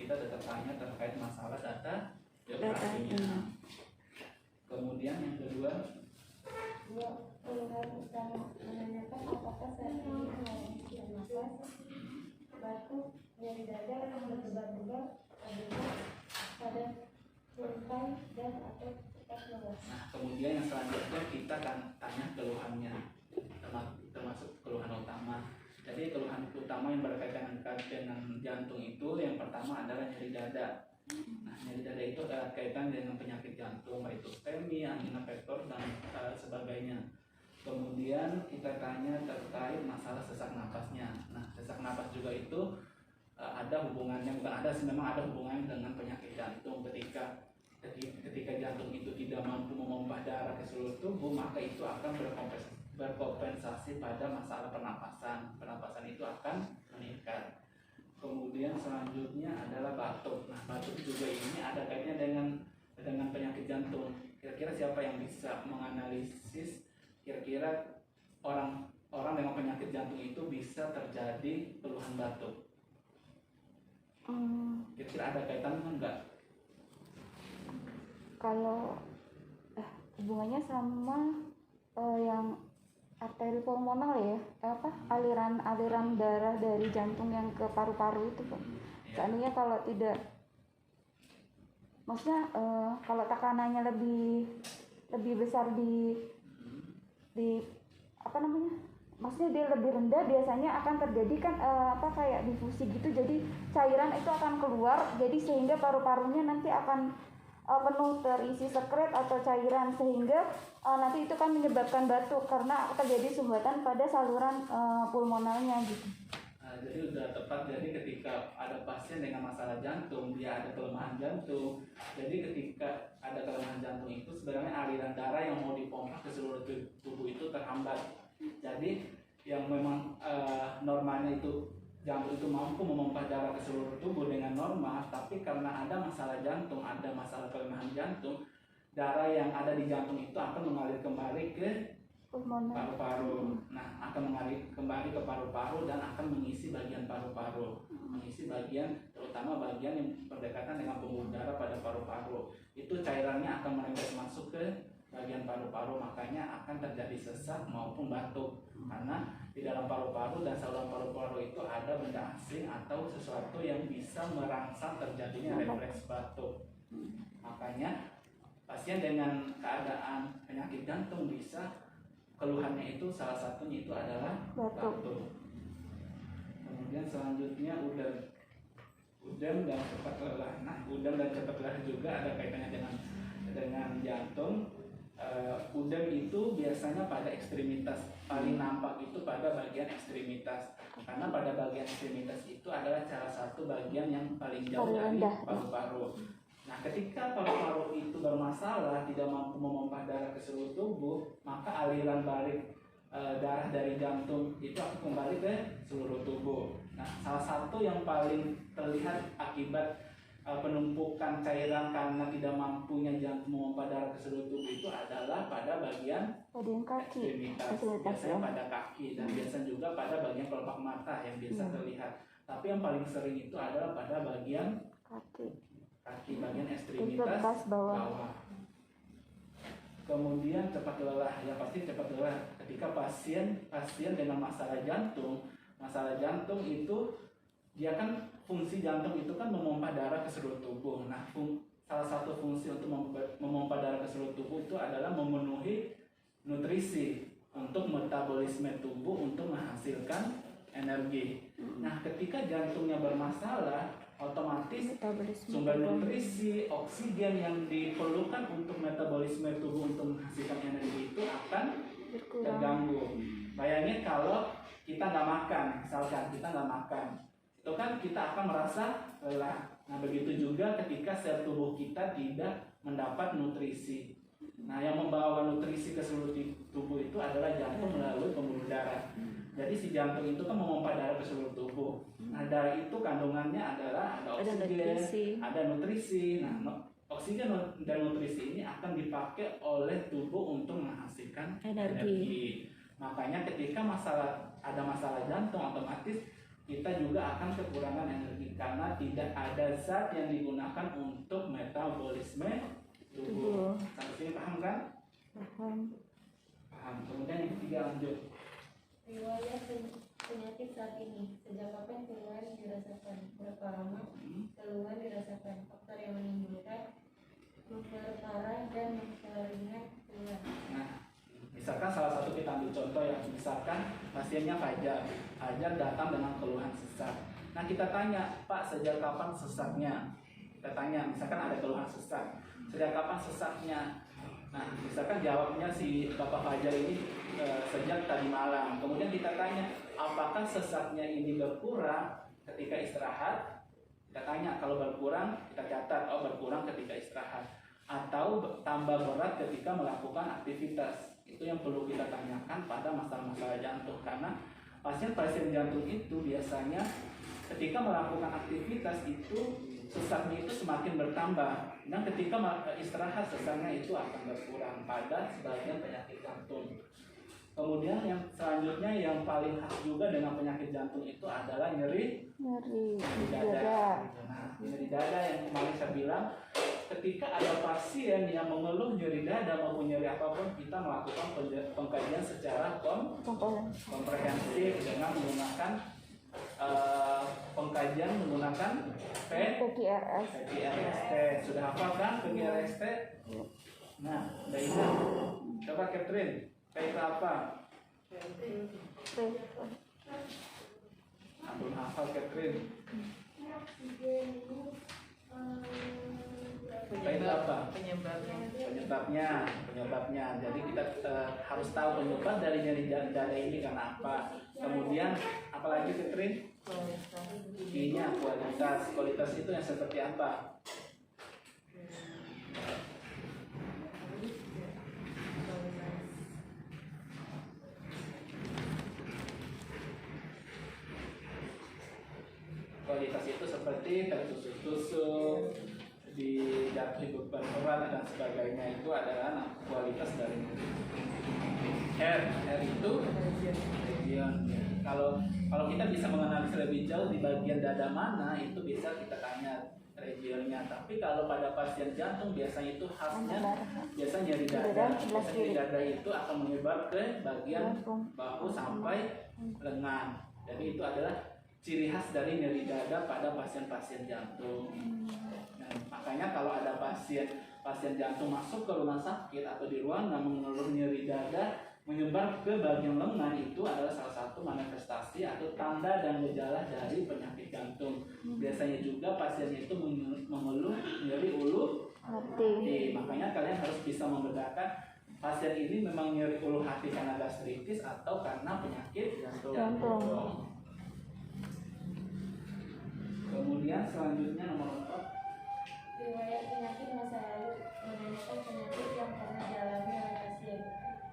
kita tetap tanya terkait masalah data biografinya. Kemudian yang kedua, menanyakan apakah saat ini mengalami nafas, batuk, nyeri dada, berdebar-debar, pada lantai dan atau cepat lemas. nah kemudian yang selanjutnya kita akan tanya keluhannya, termasuk keluhan utama. Jadi keluhan utama yang berkaitan dengan jantung itu yang pertama adalah nyeri dada. Nah, nyeri dada itu adalah kaitan dengan penyakit jantung, yaitu STEMI, angina pektor, dan sebagainya. Kemudian kita tanya terkait masalah sesak nafasnya. Nah, sesak nafas juga itu ada hubungannya, bukan ada sih, memang ada hubungannya dengan penyakit jantung. Ketika jantung itu tidak mampu memompa darah ke seluruh tubuh, maka itu akan berkompensasi pada masalah pernapasan. Pernapasan itu akan meningkat. Kemudian selanjutnya adalah batuk. Nah, batuk juga ini ada kaitannya dengan penyakit jantung. Kira-kira siapa yang bisa menganalisis kira-kira orang dengan penyakit jantung itu bisa terjadi keluhan batuk? Kira-kira ada kaitannya enggak? Kalau hubungannya sama yang arteri pulmonal ya, aliran darah dari jantung yang ke paru-paru itu Pak. Seandainya kalau tidak, maksudnya kalau tekanannya lebih besar di apa namanya, maksudnya dia lebih rendah, biasanya akan terjadi kan kayak difusi gitu, jadi cairan itu akan keluar, jadi sehingga paru-parunya nanti akan penuh terisi sekret atau cairan, sehingga nanti itu kan menyebabkan batuk karena terjadi sumbatan pada saluran pulmonalnya gitu. Jadi sudah tepat. Jadi ketika ada pasien dengan masalah jantung, dia ada kelemahan jantung. Jadi ketika ada kelemahan jantung itu sebenarnya aliran darah yang mau dipompa ke seluruh tubuh itu terhambat. Jadi yang memang normalnya itu jantung itu mampu memompa darah ke seluruh tubuh dengan normal, tapi karena ada masalah jantung, ada masalah kelemahan jantung, darah yang ada di jantung itu akan mengalir kembali ke paru-paru. Nah, akan mengalir kembali ke paru-paru dan akan mengisi bagian paru-paru, mengisi bagian, terutama bagian yang berdekatan dengan pembuluh darah pada paru-paru. Itu cairannya akan merembes masuk ke bagian paru-paru, makanya akan terjadi sesak maupun batuk. Karena di dalam paru-paru dan saluran paru-paru itu ada benda asing atau sesuatu yang bisa merangsang terjadinya refleks batuk. Makanya pasien dengan keadaan penyakit jantung bisa keluhannya itu salah satunya itu adalah batuk. Kemudian selanjutnya udem dan cepat lelah. Nah, udem dan cepat lelah juga ada kaitannya dengan jantung. Udem itu biasanya pada ekstremitas, paling nampak itu pada bagian ekstremitas, karena pada bagian ekstremitas itu adalah salah satu bagian yang paling jauh dari paru-paru. Nah, ketika paru-paru itu bermasalah, tidak mampu memompa darah ke seluruh tubuh, maka aliran balik darah dari jantung itu akan kembali ke seluruh tubuh. Nah, salah satu yang paling terlihat akibat penumpukan cairan karena tidak mampunya jantung memompa darah ke seluruh tubuh itu adalah pada bagian kaki, ekstremitas, biasanya pada kaki, dan biasanya juga pada bagian kelopak mata yang biasa terlihat. Tapi yang paling sering itu adalah pada bagian kaki bagian ekstremitas bawah. Kemudian cepat lelah, ya pasti cepat lelah ketika pasien dengan masalah jantung itu dia kan fungsi jantung itu kan memompa darah ke seluruh tubuh. Nah, salah satu fungsi untuk memompa darah ke seluruh tubuh itu adalah memenuhi nutrisi untuk metabolisme tubuh untuk menghasilkan energi. Nah, ketika jantungnya bermasalah, otomatis sumber nutrisi, oksigen yang diperlukan untuk metabolisme tubuh untuk menghasilkan energi itu akan terganggu. Bayangin kalau kita nggak makan, misalkan kita nggak makan, itu kan kita akan merasa lelah. Nah, begitu juga ketika sel tubuh kita tidak mendapat nutrisi. Nah, yang membawa nutrisi ke seluruh tubuh itu adalah jantung melalui pembuluh darah. Jadi si jantung itu kan memompa darah ke seluruh tubuh. Nah, darah itu kandungannya adalah ada oksigen, ada nutrisi. Nah, oksigen dan nutrisi ini akan dipakai oleh tubuh untuk menghasilkan energi. Makanya ketika ada masalah jantung, otomatis kita juga akan kekurangan energi karena tidak ada zat yang digunakan untuk metabolisme tubuh. Sampai sini paham kan? Paham. Paham. Kemudian yang ketiga lanjut. Riwayat penyakit saat ini, sejak kapan keluhan dirasakan, berapa lama keluhan dirasakan, faktor yang menimbulkan, memperparah dan memperingat keluhan. Nah, misalkan salah satu kita ambil contoh ya, misalkan pasiennya Fajar datang dengan keluhan sesak. Nah kita tanya, Pak sejak kapan sesaknya? Kita tanya, misalkan ada keluhan sesak, sejak kapan sesaknya? Nah misalkan jawabnya si Bapak Fajar ini sejak tadi malam. Kemudian kita tanya, apakah sesaknya ini berkurang ketika istirahat? Kita tanya, kalau berkurang kita catat, oh berkurang ketika istirahat, atau tambah berat ketika melakukan aktivitas. Itu yang perlu kita tanyakan pada masalah-masalah jantung, karena pasien-pasien jantung itu biasanya ketika melakukan aktivitas itu sesaknya itu semakin bertambah, dan ketika istirahat sesaknya itu akan berkurang pada sebagian penyakit jantung. Kemudian yang selanjutnya yang paling khas juga dengan penyakit jantung itu adalah nyeri dada. Nah, nyeri dada yang kemarin saya bilang, ketika ada pasien yang mengeluh nyeri dada maupun nyeri apapun, kita melakukan pengkajian secara komprehensif dengan menggunakan pengkajian menggunakan PQRST. Sudah hafal kan PQRST? Nah, udah ingat. Coba Catherine, P itu apa? Belum hafal Catherine. P itu apa? Penyebabnya. Jadi kita harus tahu penyebab dari nyeri dada ini karena apa. Kemudian apalagi Catherine? I-nya kualitas. Kualitas itu yang seperti apa? Kualitas itu seperti tertusuk-tusuk, dijatuhi beban berat dan sebagainya, itu adalah kualitas dari R itu region. Kalau kita bisa menganalisis lebih jauh di bagian dada mana, itu bisa kita tanya regionnya. Tapi kalau pada pasien jantung biasanya itu khasnya biasanya nyeri dada. Nyeri dada itu akan menyebar ke bagian bahu sampai lengan. Jadi itu adalah ciri khas dari nyeri dada pada pasien-pasien jantung. Nah, makanya kalau ada pasien jantung masuk ke rumah sakit atau di ruangan mengeluh nyeri dada menyebar ke bagian lengan, itu adalah salah satu manifestasi atau tanda dan gejala dari penyakit jantung. Biasanya juga pasien itu mengeluh nyeri ulu hati. Makanya kalian harus bisa membedakan pasien ini memang nyeri ulu hati karena gastritis atau karena penyakit jantung. Kemudian selanjutnya nomor 4, riwayat penyakit masa lalu, menanyakan penyakit yang pernah dialami oleh pasien.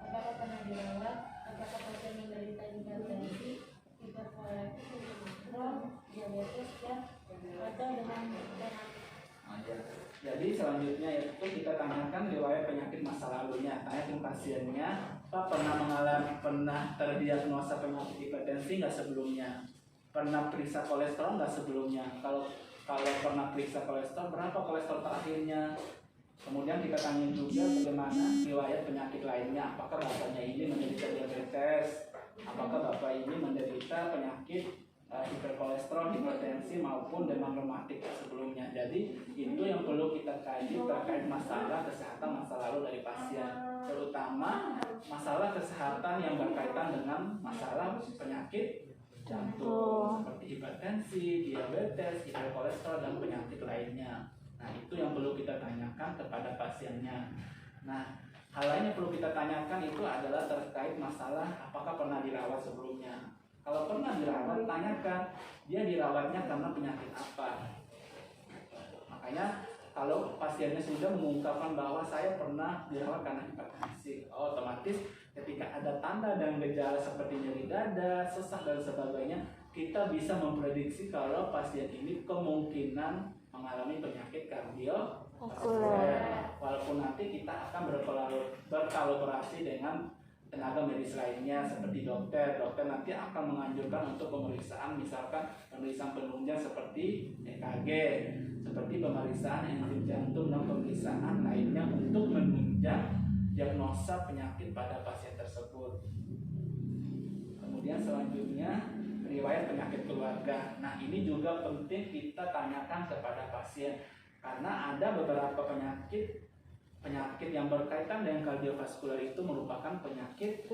Apakah pernah dirawat? Apakah pasien menderita hipertensi, hiperkolesterol, diabetes, atau dengan Jadi selanjutnya itu kita tanyakan riwayat penyakit masa lalunya. Tanyakan pasiennya, Pak pernah terdiagnosa penyakit hipertensi nggak sebelumnya? Pernah periksa kolesterol nggak sebelumnya? Kalau pernah periksa kolesterol, berapa kolesterol terakhirnya? Kemudian kita tanya juga bagaimana riwayat penyakit lainnya. Apakah bapaknya ini menderita diabetes? Apakah bapak ini menderita penyakit hiperkolesterol, hipertensi maupun demam reumatik sebelumnya? Jadi itu yang perlu kita kaji terkait masalah kesehatan masa lalu dari pasien, terutama masalah kesehatan yang berkaitan dengan masalah penyakit jantung seperti hipertensi, diabetes, hiperkolesterol dan penyakit lainnya. Nah itu yang perlu kita tanyakan kepada pasiennya. Nah hal lain yang perlu kita tanyakan itu adalah terkait masalah apakah pernah dirawat sebelumnya. Kalau pernah dirawat, tanyakan dia dirawatnya karena penyakit apa. Makanya kalau pasiennya sudah mengungkapkan bahwa saya pernah dirawat karena hipertensi, otomatis ketika ada tanda dan gejala seperti nyeri dada, sesak dan sebagainya, kita bisa memprediksi kalau pasien ini kemungkinan mengalami penyakit kardiovaskuler. Walaupun nanti kita akan berkolaborasi dengan tenaga medis lainnya seperti dokter nanti akan menganjurkan untuk pemeriksaan, misalkan pemeriksaan penunjang seperti EKG, seperti pemeriksaan enzim jantung dan pemeriksaan lainnya untuk menunjang diagnosa penyakit pada pasien tersebut. Kemudian selanjutnya riwayat penyakit keluarga. Nah, ini juga penting kita tanyakan kepada pasien karena ada beberapa penyakit yang berkaitan dengan kardiovaskular itu merupakan penyakit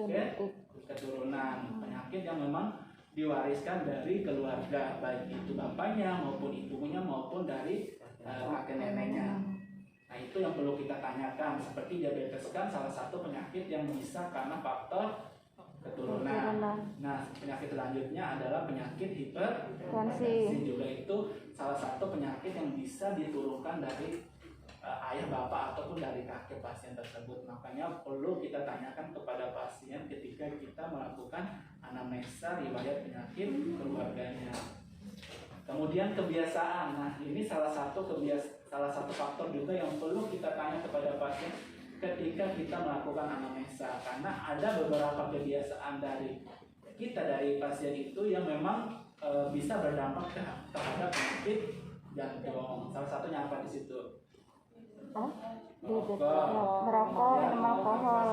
keturunan, penyakit yang memang diwariskan dari keluarga, baik itu bapaknya maupun ibunya maupun dari kakek neneknya. Nah, itu yang perlu kita tanyakan. Seperti diabetes kan salah satu penyakit yang bisa karena faktor keturunan. Nah, penyakit selanjutnya adalah penyakit hipertensi, juga itu salah satu penyakit yang bisa diturunkan dari ayah, bapak, ataupun dari kakek pasien tersebut. Makanya perlu kita tanyakan kepada pasien ketika kita melakukan anamnesa riwayat penyakit keluarganya. Kemudian kebiasaan. Nah, ini salah satu faktor juga yang perlu kita tanya kepada pasien ketika kita melakukan anamnesa, karena ada beberapa kebiasaan dari pasien itu yang memang bisa berdampak terhadap penyakit jantung. Salah satunya apa di situ? Merokok, minum alkohol,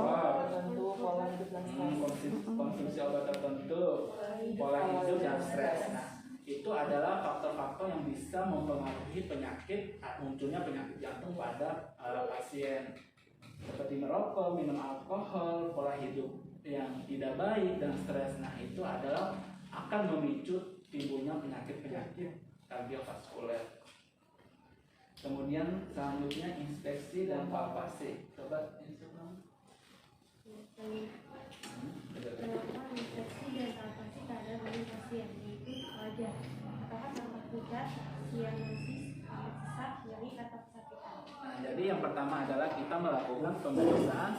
konsumsi obat tertentu, pola hidup dan stres. Nah, itu adalah faktor-faktor yang bisa mempengaruhi munculnya penyakit jantung pada pasien. Seperti merokok, minum alkohol, pola hidup yang tidak baik dan stres. Nah, itu adalah akan memicu timbulnya penyakit-penyakit kardiovaskuler. Kemudian selanjutnya inspeksi dan palpasi. Coba Instagram. Melakukan inspeksi dan palpasi terhadap badan pasien, yaitu wajah, apakah tampak pucat, sianosis, sesak, nyeri atau kesakitan. Nah, jadi yang pertama adalah kita melakukan pemeriksaan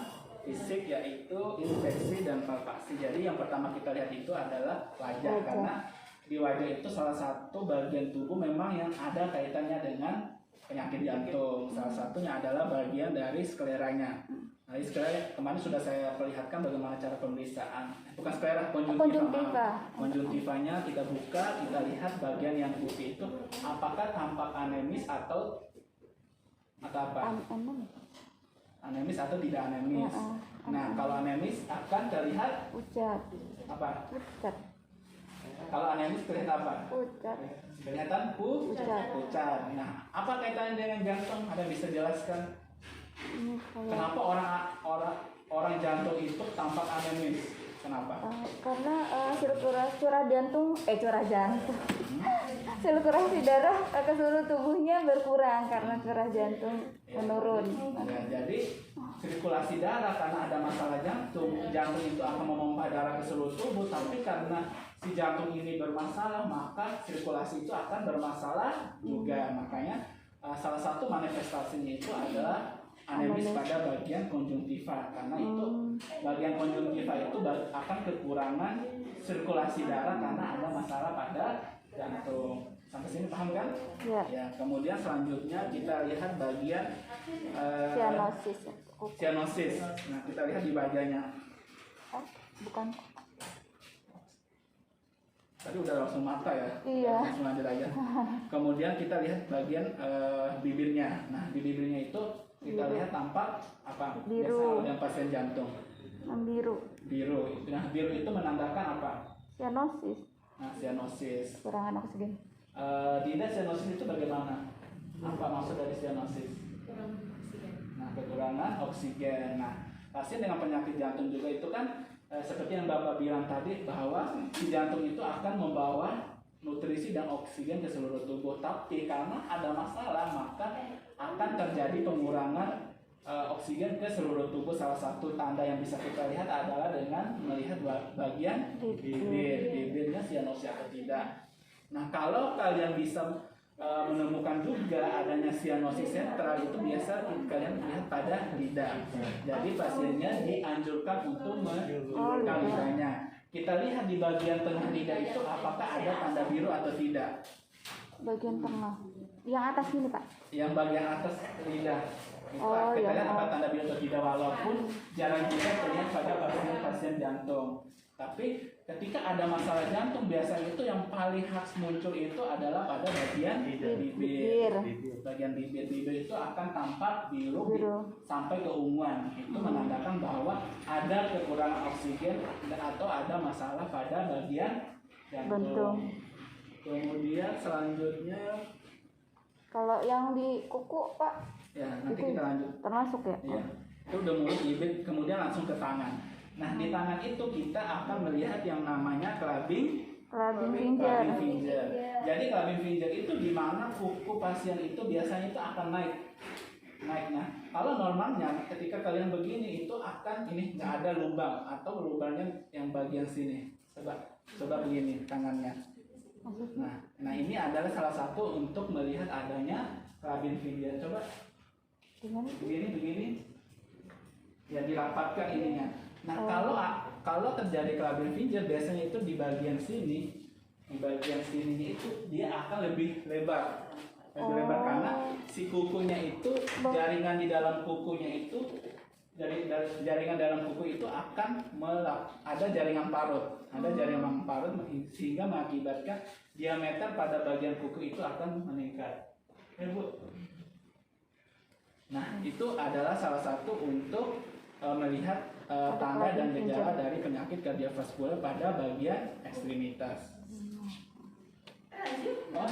fisik, yaitu inspeksi dan palpasi. Jadi yang pertama kita lihat itu adalah wajah, karena di wajah itu salah satu bagian tubuh memang yang ada kaitannya dengan penyakit jantung. Salah satunya adalah bagian dari skleranya. Nah, sklera kemarin sudah saya perlihatkan bagaimana cara pemeriksaan. Bukan sklera, konjuntiva. Konjuntivanya kita buka, kita lihat bagian yang putih itu apakah tampak anemis atau apa? Anemis atau tidak anemis. Nah, kalau anemis akan terlihat pucat. Apa? Pucat. Kalau anemis terlihat apa? Pucat. Kelihatan pucat. Nah, apa kaitannya dengan jantung? Ada yang bisa jelaskan? Kenapa orang jantung itu tampak anemis? Kenapa? Karena sirkulasi darah ke seluruh tubuhnya berkurang karena curah jantung menurun. Ya, jadi sirkulasi darah karena ada masalah jantung itu akan memompa darah ke seluruh tubuh, tapi karena si jantung ini bermasalah, maka sirkulasi itu akan bermasalah juga. Makanya salah satu manifestasinya itu adalah anemis pada bagian konjuntiva, karena itu bagian konjuntiva itu akan kekurangan sirkulasi darah karena ada masalah pada jantung. Sampai sini paham kan? Ya. Kemudian selanjutnya kita lihat bagian sianosis. Nah, kita lihat di wajahnya. Bukan. Tadi udah langsung mata ya? Iya. Langsung lanjut aja. Kemudian kita lihat bagian bibirnya. Nah, di bibirnya itu kita lihat tampak apa? Biru. Biasa pasien jantung. Biru. Nah, biru itu menandakan apa? Sianosis. Nah, sianosis. Kekurangan oksigen. Dinda, sianosis itu bagaimana? Apa maksud dari sianosis? Nah, kekurangan oksigen. Nah, pasien dengan penyakit jantung juga itu kan seperti yang Bapak bilang tadi, bahwa si jantung itu akan membawa nutrisi dan oksigen ke seluruh tubuh. Tapi karena ada masalah, maka akan terjadi pengurangan oksigen ke seluruh tubuh. Salah satu tanda yang bisa kita lihat adalah dengan melihat bagian bibirnya sianosis atau tidak. Nah, kalau kalian bisa menemukan juga adanya sianosis sentral, itu biasa kalian lihat pada lidah. Jadi pasiennya dianjurkan untuk menurunkan lidahnya. Kita lihat di bagian tengah lidah itu apakah ada tanda biru atau tidak. Bagian tengah. Yang atas ini Pak. Yang bagian atas lidah itu Oh, kita ya. lihat apa tanda biru atau tidak, walaupun jarang juga terlihat pada pasien-pasien jantung. Tapi ketika ada masalah jantung biasanya itu yang paling khas muncul itu adalah pada bagian bibir. Bagian bibir itu akan tampak biru sampai keunguan. Itu menandakan bahwa ada kekurangan oksigen atau ada masalah pada bagian jantung. Kemudian selanjutnya kalau yang di kuku Pak, ya nanti itu kita lanjut. termasuk ya? Iya, itu udah mulut, bibir, kemudian langsung ke tangan. Nah, di tangan itu kita akan melihat yang namanya clubbing Finger. finger. Jadi clubbing finger itu di mana kuku pasien itu biasanya itu akan naiknya. Kalau normalnya ketika kalian begini itu akan ini nggak ada lubang atau lubangnya yang bagian sini. Coba begini tangannya. Nah ini adalah salah satu untuk melihat adanya clubbing finger. Coba begini ya, dirapatkan ininya. Nah kalau terjadi clubbing finger biasanya itu di bagian sini itu dia akan lebih lebar karena si kukunya itu jaringan di dalam kukunya itu jaringan dalam kuku itu akan ada jaringan parut sehingga mengakibatkan diameter pada bagian kuku itu akan meningkat. Ya Bu. Nah itu adalah salah satu untuk melihat tanda dan gejala dari penyakit kardiovaskular pada bagian ekstremitas. Oh,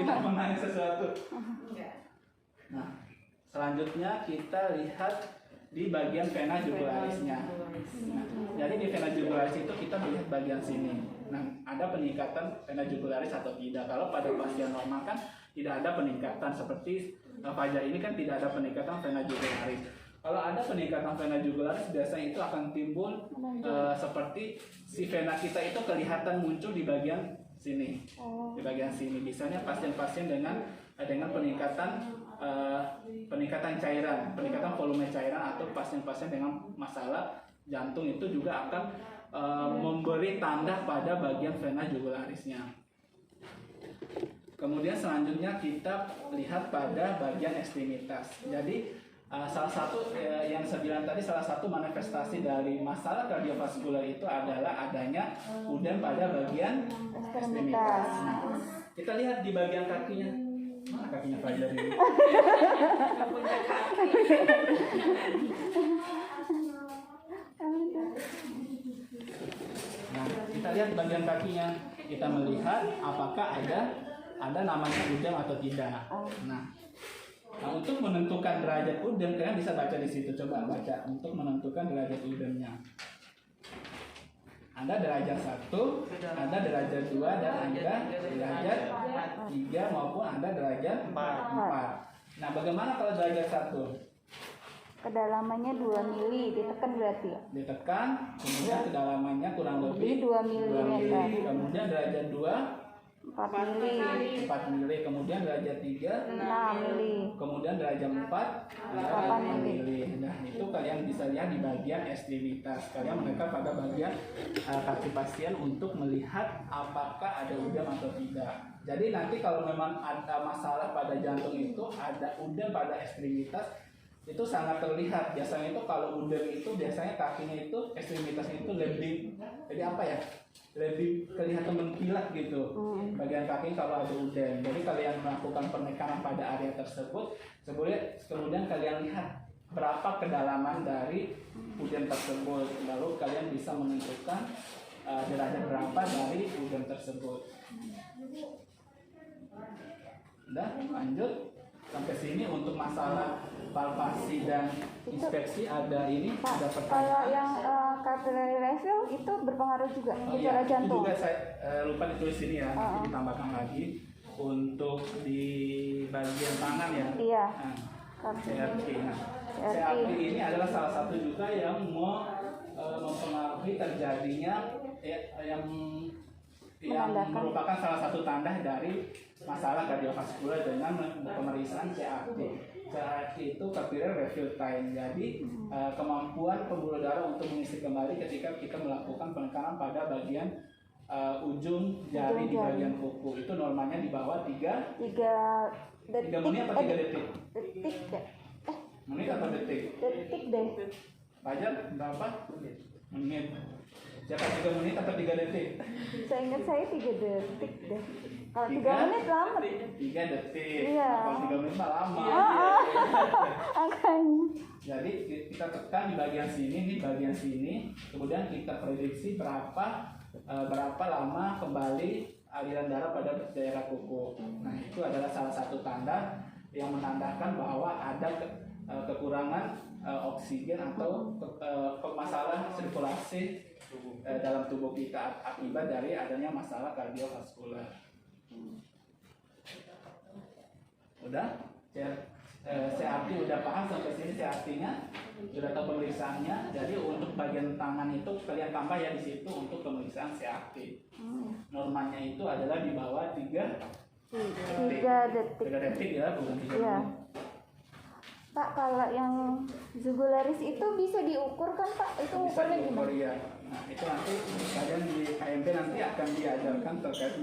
kita mengenai sesuatu. Nah, selanjutnya kita lihat di bagian vena jugularisnya. Nah, jadi di vena jugularis itu kita melihat bagian sini. Nah, ada peningkatan vena jugularis atau tidak? Kalau pada pasien normal kan tidak ada peningkatan, seperti Fajar ini kan tidak ada peningkatan vena jugularis. Kalau ada peningkatan vena jugularis biasanya itu akan timbul seperti si vena kita itu kelihatan muncul di bagian sini. Di bagian sini biasanya pasien-pasien dengan peningkatan cairan, peningkatan volume cairan atau pasien-pasien dengan masalah jantung itu juga akan memberi tanda pada bagian vena jugularisnya. Kemudian selanjutnya kita lihat pada bagian ekstremitas. Jadi salah satu yang saya bilang tadi, salah satu manifestasi dari masalah kardiovaskular itu adalah adanya udem pada bagian ekstremitas. Nah, kita lihat di bagian kakinya. Mana kakinya Fajar ini? Nah, kita lihat bagian kakinya. Kita melihat apakah ada namanya udem atau tidak. Nah, untuk menentukan derajat udem, kalian bisa baca di situ. Coba baca untuk menentukan derajat udemnya. Ada derajat 1, ada derajat 2, dan ada derajat 3 maupun ada derajat 4. Nah, bagaimana kalau derajat 1? Kedalamannya 2 mili, ditekan berarti ya? Ditekan, kemudian kedalamannya kurang lebih 2 mm. Kemudian derajat 2 4 mili. 4 mili, kemudian derajat 3 6 mili. kemudian derajat 4 8 mili. Nah, itu kalian bisa lihat di bagian ekstremitas. Kalian menekan pada bagian kaki pasien untuk melihat apakah ada udem atau tidak. Jadi nanti kalau memang ada masalah pada jantung itu ada udem pada ekstremitas, itu sangat terlihat. Biasanya itu kalau udem itu biasanya kakinya itu ekstremitasnya itu lebih apa ya? Lebih kelihatan mengkilat gitu. Bagian kaki kalau ada udem. Jadi kalian melakukan penekanan pada area tersebut, kemudian kalian lihat berapa kedalaman dari udem tersebut. Lalu kalian bisa menentukan derajat berapa dari udem tersebut. Udah, lanjut. Sampai sini untuk masalah palpasi dan inspeksi ada ini. Pak, ada kalau pertanyaan. yang capillary refill itu berpengaruh juga gejala Itu jantung. juga saya lupa ditulis sini ya, nanti ditambahkan lagi untuk di bagian tangan ya. Iya. Nah, CRP. CRP ini adalah salah satu juga yang mempengaruhi terjadinya yang merupakan salah satu tanda dari masalah kardiovaskular dengan pemeriksaan CRP. CRP itu capillary refill time. Jadi kemampuan pembuluh darah untuk mengisi kembali ketika kita melakukan penekanan pada bagian ujung jari di Ujung jari. bagian kuku itu normanya di bawah 3 3 menit apa 3 detik? detik ya? Menit atau detik? Detik deh. Fajar berapa? Menit. Siapa 3 menit atau 3 detik? Saya ingat saya 3 detik deh. Kalau 3 Tiga? menit lama. 3 detik. Iya. Nah, kalau 3 menit mah lama. Akan. Jadi kita tekan di bagian sini, di bagian sini, kemudian kita prediksi berapa lama kembali aliran darah pada daerah kuku. Nah, itu adalah salah satu tanda yang menandakan bahwa ada kekurangan oksigen atau masalah sirkulasi dalam tubuh kita akibat dari adanya masalah kardiovaskular. Udah? CRT udah paham sampai sini CRT-nya? Sudah tahu pemeriksaannya. Jadi untuk bagian tangan itu kalian tambah ya di situ untuk pemeriksaan CRT. Normanya itu adalah di bawah 3 detik. 3 detik ya, bukan 3 Iya. menit. Pak, kalau yang jugularis itu bisa diukur kan Pak? Itu Bisa ukurnya diukur gimana? ya. Nah, itu nanti kalian di KMP nanti akan diajarkan terkait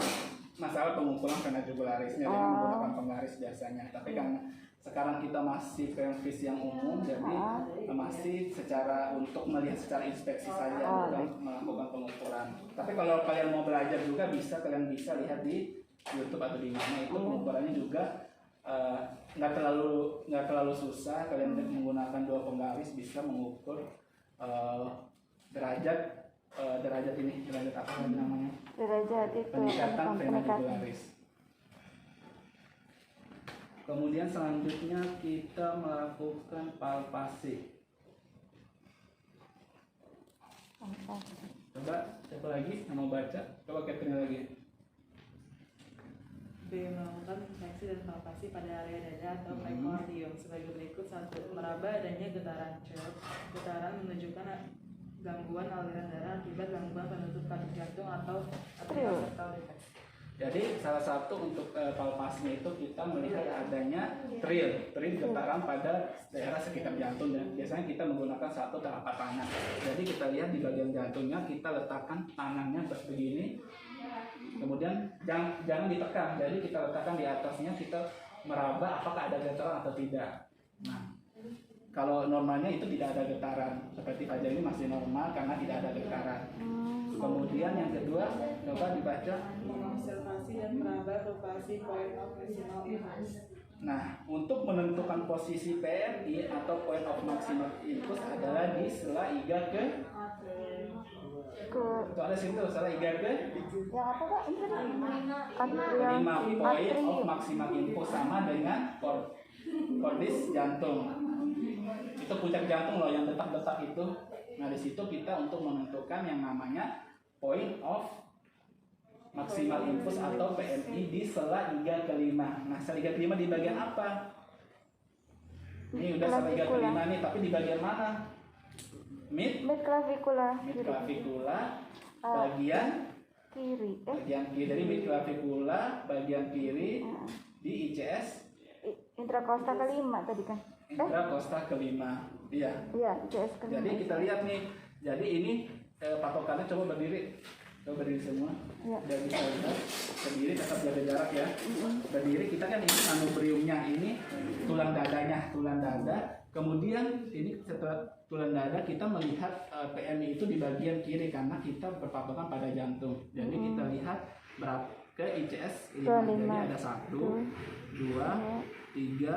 masalah pengukuran vena jugularisnya dengan menggunakan penggaris biasanya. Tapi kan sekarang kita masih penggaris yang umum, jadi masih secara untuk melihat secara inspeksi saja, bukan melakukan pengukuran. Tapi kalau kalian mau belajar juga kalian bisa lihat di YouTube atau di mana, itu pengukurannya juga nggak terlalu susah. Kalian menggunakan 2 penggaris bisa mengukur derajat apa namanya, Derajat itu peningkatan vena peningkatan. jugularis. Kemudian selanjutnya kita melakukan palpasi. Coba siapa lagi yang mau baca? Coba Catherine lagi. B. Melakukan inspeksi dan palpasi pada area dada atau precordium sebagai berikut. 1. Meraba adanya getaran. Getaran menunjukkan gangguan aliran darah akibat gangguan penutup katup jantung atau atrial defect. Jadi salah satu untuk palpasinya itu kita melihat adanya trill getaran pada daerah sekitar jantung, dan biasanya kita menggunakan satu telapak tangan. Jadi kita lihat di bagian jantungnya, kita letakkan tangannya begini, kemudian jangan ditekan, jadi kita letakkan di atasnya, kita meraba apakah ada getaran atau tidak. Nah, kalau normalnya itu tidak ada getaran, seperti Fajar ini masih normal karena tidak ada getaran. Kemudian yang kedua, coba dibaca. Mengobservasi dan meraba lokasi point of maximal impulse. Nah, untuk menentukan posisi PMI atau point of maximal impulse adalah di sela iga ke itu ada situ sela iga ke yang apa Pak? Ini tadi? 5 point of maximal impulse sama dengan kordis jantung. Itu puncak jantung loh yang detak-detak itu. Nah, di situ kita untuk menentukan yang namanya point of maksimal impulse atau PMI di sela iga kelima. Nah, sela iga kelima di bagian apa? Ini udah sela iga kelima nih, tapi di bagian mana? Mid clavicula clavicula bagian kiri. bagian kiri. Dari mid clavicula bagian kiri di ICS Intrakosta kelima tadi kan? intrakosta kelima. Iya. Iya, ICS kelima. Jadi kita lihat nih. Jadi ini patokannya, coba berdiri. Coba berdiri semua. Ya. Biar bisa lihat. Berdiri tetap jaga jarak ya. Berdiri, kita kan ini manubriumnya, ini tulang dadanya, tulang dada. Kemudian ini setelah tulang dada kita melihat PMI itu di bagian kiri karena kita berpatokan pada jantung. Jadi kita lihat berapa ke ICS 5. Jadi ada 1, 2, 3,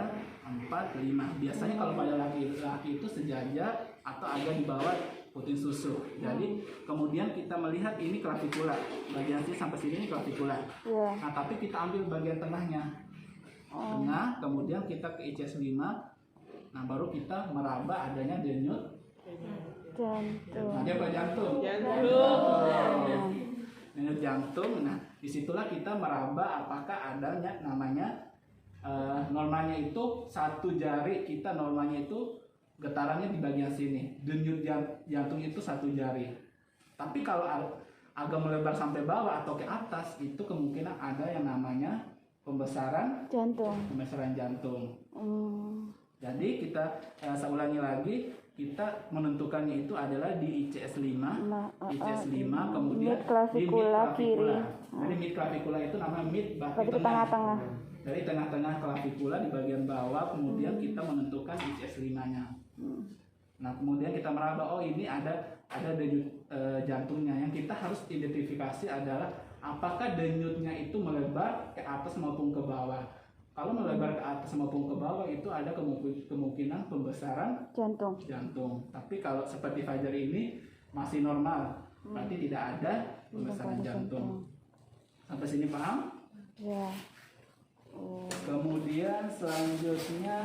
4, 5. Biasanya kalau pada laki-laki itu sejajar atau agak di bawah puting susu. Jadi kemudian kita melihat ini klavikula, bagian sini sampai sini ini klavikula. Nah, tapi kita ambil bagian tengahnya, tengah, kemudian kita ke ICS 5. Nah, baru kita meraba adanya denyut jantung. Nah, dia apa jantung? Denyut jantung. Nah, disitulah kita meraba apakah adanya namanya normalnya itu satu jari kita, normalnya itu getarannya di bagian sini. Denyut jantung itu satu jari. Tapi kalau agak melebar sampai bawah atau ke atas, itu kemungkinan ada yang namanya pembesaran Jantung. jantung. Jadi kita saya ulangi lagi, kita menentukannya itu adalah di ICS 5, ICS 5 kemudian mid clavicula di mid kiri. clavicula. Jadi mid clavicula itu namanya mid Berarti berarti di tengah-tengah. Dari tengah-tengah clavicula di bagian bawah kemudian kita menentukan ICS 5-nya. Nah, kemudian kita meraba, oh ini ada denyut jantungnya. Yang kita harus identifikasi adalah apakah denyutnya itu melebar ke atas maupun ke bawah. Kalau melebar ke atas maupun ke bawah itu ada kemungkinan pembesaran jantung. Tapi kalau seperti Fajar ini masih normal, berarti tidak ada pembesaran jantung. Sampai sini paham? Ya. Kemudian selanjutnya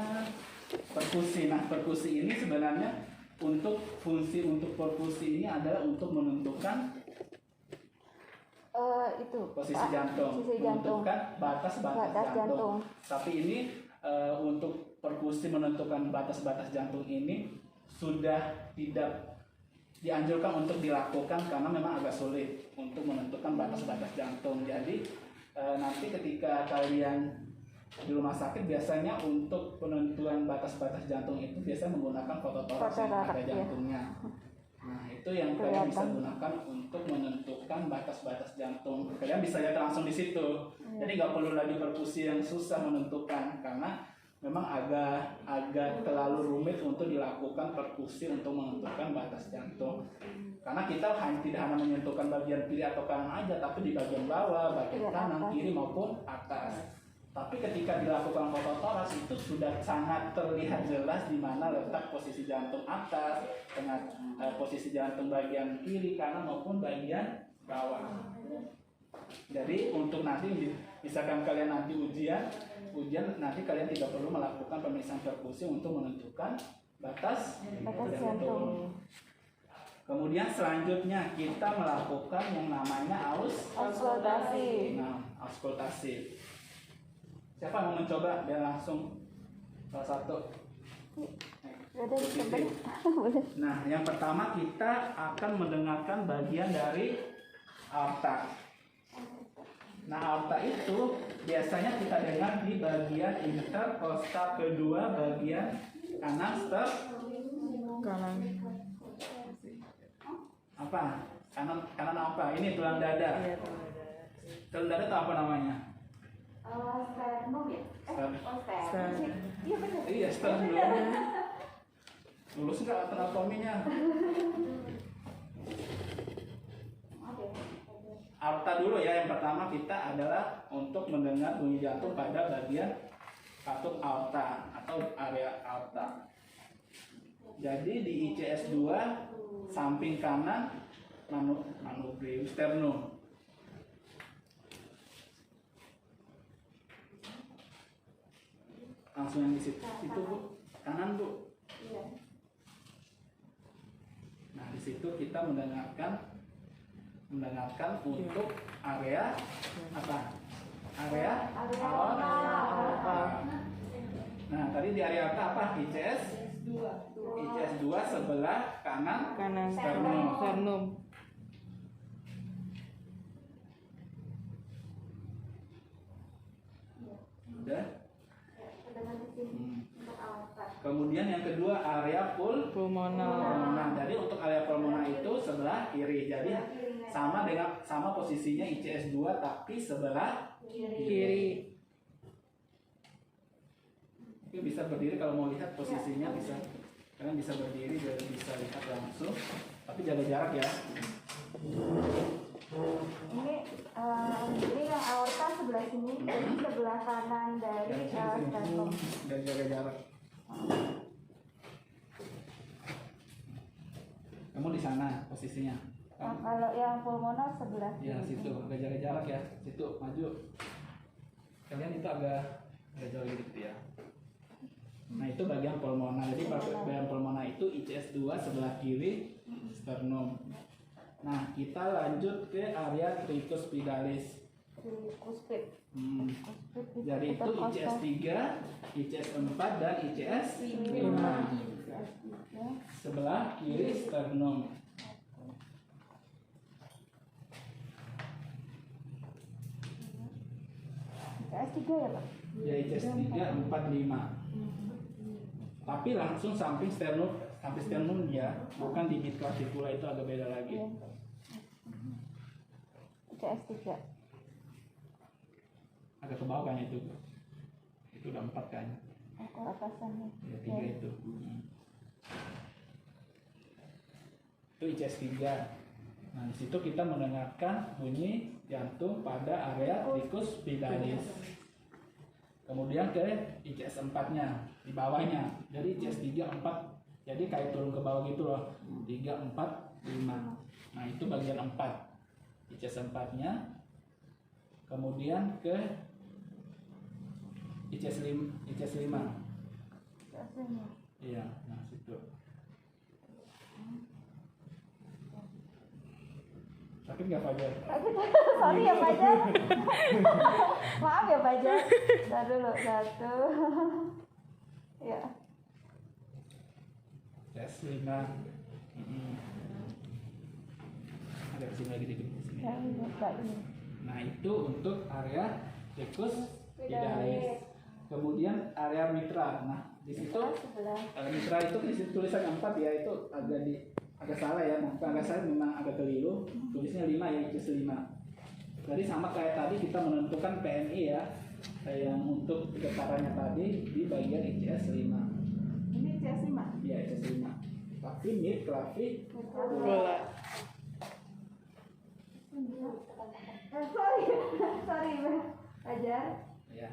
perkusi. Nah, perkusi ini sebenarnya untuk perkusi ini adalah untuk menentukan Itu posisi jantung, menentukan batas-batas jantung. Tapi ini untuk perkusi menentukan batas-batas jantung ini sudah tidak dianjurkan untuk dilakukan karena memang agak sulit untuk menentukan batas-batas jantung. Jadi nanti ketika kalian di rumah sakit biasanya untuk penentuan batas-batas jantung itu biasanya menggunakan fototoraks yang ada jantungnya. Nah, itu yang kalian bisa gunakan untuk menentukan batas-batas jantung. Kalian bisa lihat langsung di situ. Jadi nggak perlu lagi perkusi yang susah menentukan karena memang agak terlalu rumit untuk dilakukan perkusi untuk menentukan batas jantung. Karena kita tidak hanya menyentuhkan bagian kiri atau kanan aja, tapi di bagian bawah, bagian kanan, kiri maupun atas. Tapi ketika dilakukan fototoraks itu sudah sangat terlihat jelas di mana letak posisi jantung atas dengan posisi jantung bagian kiri, kanan maupun bagian bawah. Jadi untuk nanti misalkan kalian nanti ujian nanti kalian tidak perlu melakukan pemeriksaan perkusi untuk menentukan batas jantung. Kemudian selanjutnya kita melakukan yang namanya auskultasi. Nah, auskultasi. Siapa yang mau mencoba biar langsung salah satu? Nah, yang pertama kita akan mendengarkan bagian dari aorta. Nah, aorta itu biasanya kita dengar di bagian interkostal kedua bagian kanan Kanan. apa? Kanan apa? Ini tulang dada. Iya, tulang dada. Tulang dada itu apa namanya? Sternum ya? Sternum. Iya benar. Iya, sternum. Lulus nggak anatominya? Aorta dulu ya, yang pertama kita adalah untuk mendengar bunyi jantung pada bagian katup aorta atau area aorta. Jadi di ICS 2 samping kanan manubrium sternum. Langsung yang di situ Bu, kanan Bu. Nah, di situ kita mendengarkan untuk area apa? Area aorta. Nah, tadi di area aorta apa? ICS 2 sebelah kanan Sternum. Udah? Kemudian yang kedua area pulmonal. Jadi untuk area pulmonal itu sebelah kiri. Jadi sama posisinya ICS 2 tapi sebelah Kiri. Oke, bisa berdiri kalau mau lihat posisinya bisa. Kalian bisa berdiri biar bisa lihat langsung. Tapi jaga jarak ya. Ini yang aorta sebelah sini, jadi sebelah kanan dari sternum. Dan jaga jarak. Kamu di sana posisinya. Nah, kalau yang pulmonar sebelah Ya, sini. situ agak jaga jarak ya. Situ maju. Kalian itu agak jauh gitu ya. Nah, itu bagian pulmonar. Jadi bagian pulmonar itu ICS 2 sebelah kiri sternum. Nah, kita lanjut ke area tricuspidalis. Kuspit. Jadi itu ICS 3, ICS 4 dan ICS 5. Sebelah kiri sternum. ICS 3 ya Pak? Ya, ICS 3, 4, 5. Tapi langsung samping sternum ya, bukan di mid clavicula, itu agak beda lagi. Iya. ICS 3. Agak ke bawah kan itu udah 4 kan, Ke atasannya. ya 3 itu. Itu ICS 3. Nah, di situ kita mendengarkan bunyi jantung pada area tricus pidalis. Kemudian ke ICS 4-nya di bawahnya. Jadi ICS 3, 4. Jadi kayak turun ke bawah gitu loh. 3, 4, 5. Nah, itu bagian 4. ICS 4-nya. Kemudian ke ICS 5. ICS-nya. Iya, nah situ. Sakit nggak Fajar? Sorry ya Fajar. Maaf ya Fajar. Bentar dulu, 1. Ya. ICS 5. Ada kesini lagi dikit sini. Ya, ini. Nah, itu untuk area tricus pidalis. Kemudian area mitra. Nah, di situ Sebelah. mitra itu di situ tulisannya 4 ya, itu agak salah ya. Nah, agak salah memang agak keliru. Tulisnya 5 ya, ICS 5. Jadi sama kayak tadi kita menentukan PMI ya. Yang untuk getarannya tadi di bagian ICS 5. Ini ICS 5. Iya, ICS 5. Tapi mid clavicula. Bola. Sorry Fajar. Ya.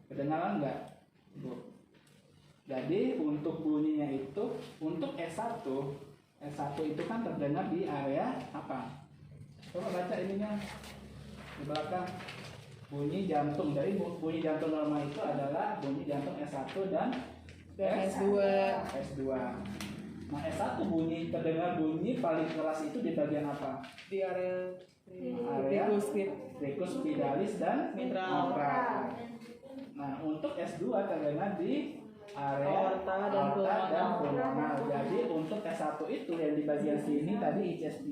Kedengaran nggak, Bu? Jadi untuk bunyinya itu untuk S1 itu kan terdengar di area apa? Coba baca ininya di belakang, bunyi jantung. Jadi bunyi jantung normal itu adalah bunyi jantung S1 dan S2. S2. Nah, S1 bunyi terdengar bunyi paling keras itu di bagian apa? Di area Area tricus pidalis dan Mitral. mitral. Nah, untuk S2 terdengar di area Aorta dan dan pulmonar. pulmonar. Jadi untuk S1 itu yang di bagian sini tadi ICS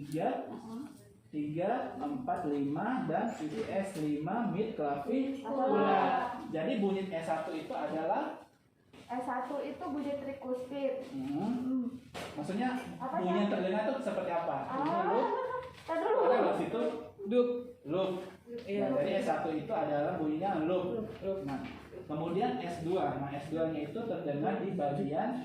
3, 4, 5 dan ICS 5 mid clavicula. Jadi bunyi S1 itu adalah S1 itu bunyi trikuspid. maksudnya Apa bunyi yang terdengar itu seperti apa? Bunyi loop. Tadi dulu. Ada loop itu Duk. loop. Iya. Nah, jadi S1 itu adalah bunyinya loop. Nah, kemudian S2. Nah, S2-nya itu terdengar di bagian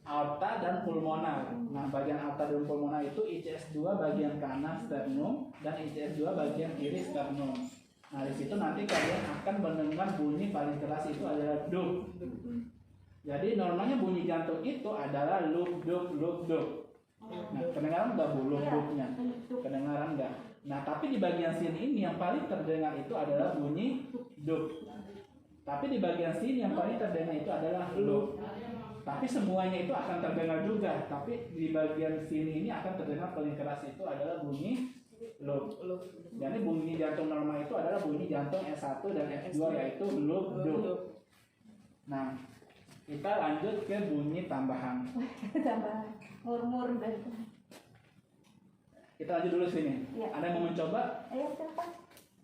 aorta dan pulmonar. Nah, bagian aorta dan pulmonar itu ICS 2 bagian kanan sternum dan ICS 2 bagian kiri sternum. Nah, di situ nanti kalian akan mendengar bunyi paling keras itu adalah duk. Jadi normalnya bunyi jantung itu adalah loop duk loop duk. Nah, kedengaran nggak bu loop duknya? Kedengaran nggak? Nah, tapi di bagian sini ini yang paling terdengar itu adalah bunyi duk. Tapi di bagian sini yang paling terdengar itu adalah loop. Tapi semuanya itu akan terdengar juga. Tapi di bagian sini ini akan terdengar paling keras itu adalah bunyi loop. Jadi bunyi jantung normal itu adalah bunyi jantung S1 dan S2 yaitu loop duk. Nah, kita lanjut ke bunyi tambahan. Tambah murmur dan. Kita lanjut dulu sini. Ya. Ada yang mau mencoba Ayo silakan.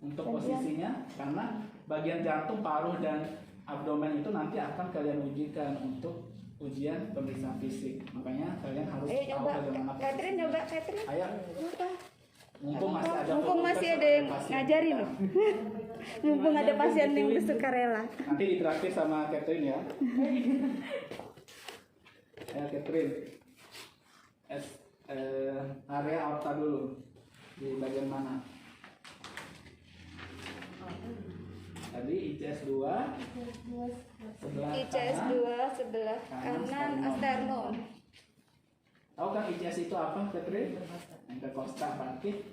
untuk posisinya? Karena bagian jantung, paruh dan abdomen itu nanti akan kalian ujikan untuk ujian pemeriksaan fisik. Makanya kalian harus Ayo tahu coba. bagaimana Catherine coba Catherine. Ayo, mumpung masih ada Mumpung foto masih tes ada yang pasien ngajarin kita. loh. Mumpung ada pasien yang bersukarela. Nanti ditraktir sama Catherine ya. Ayo Catherine. Area aorta dulu. Di bagian mana? Tadi ICS 2 sebelah ICS kanan. 2 sebelah kanan sternum. Tahu kan ICS itu apa, Catherine? Interkosta, berarti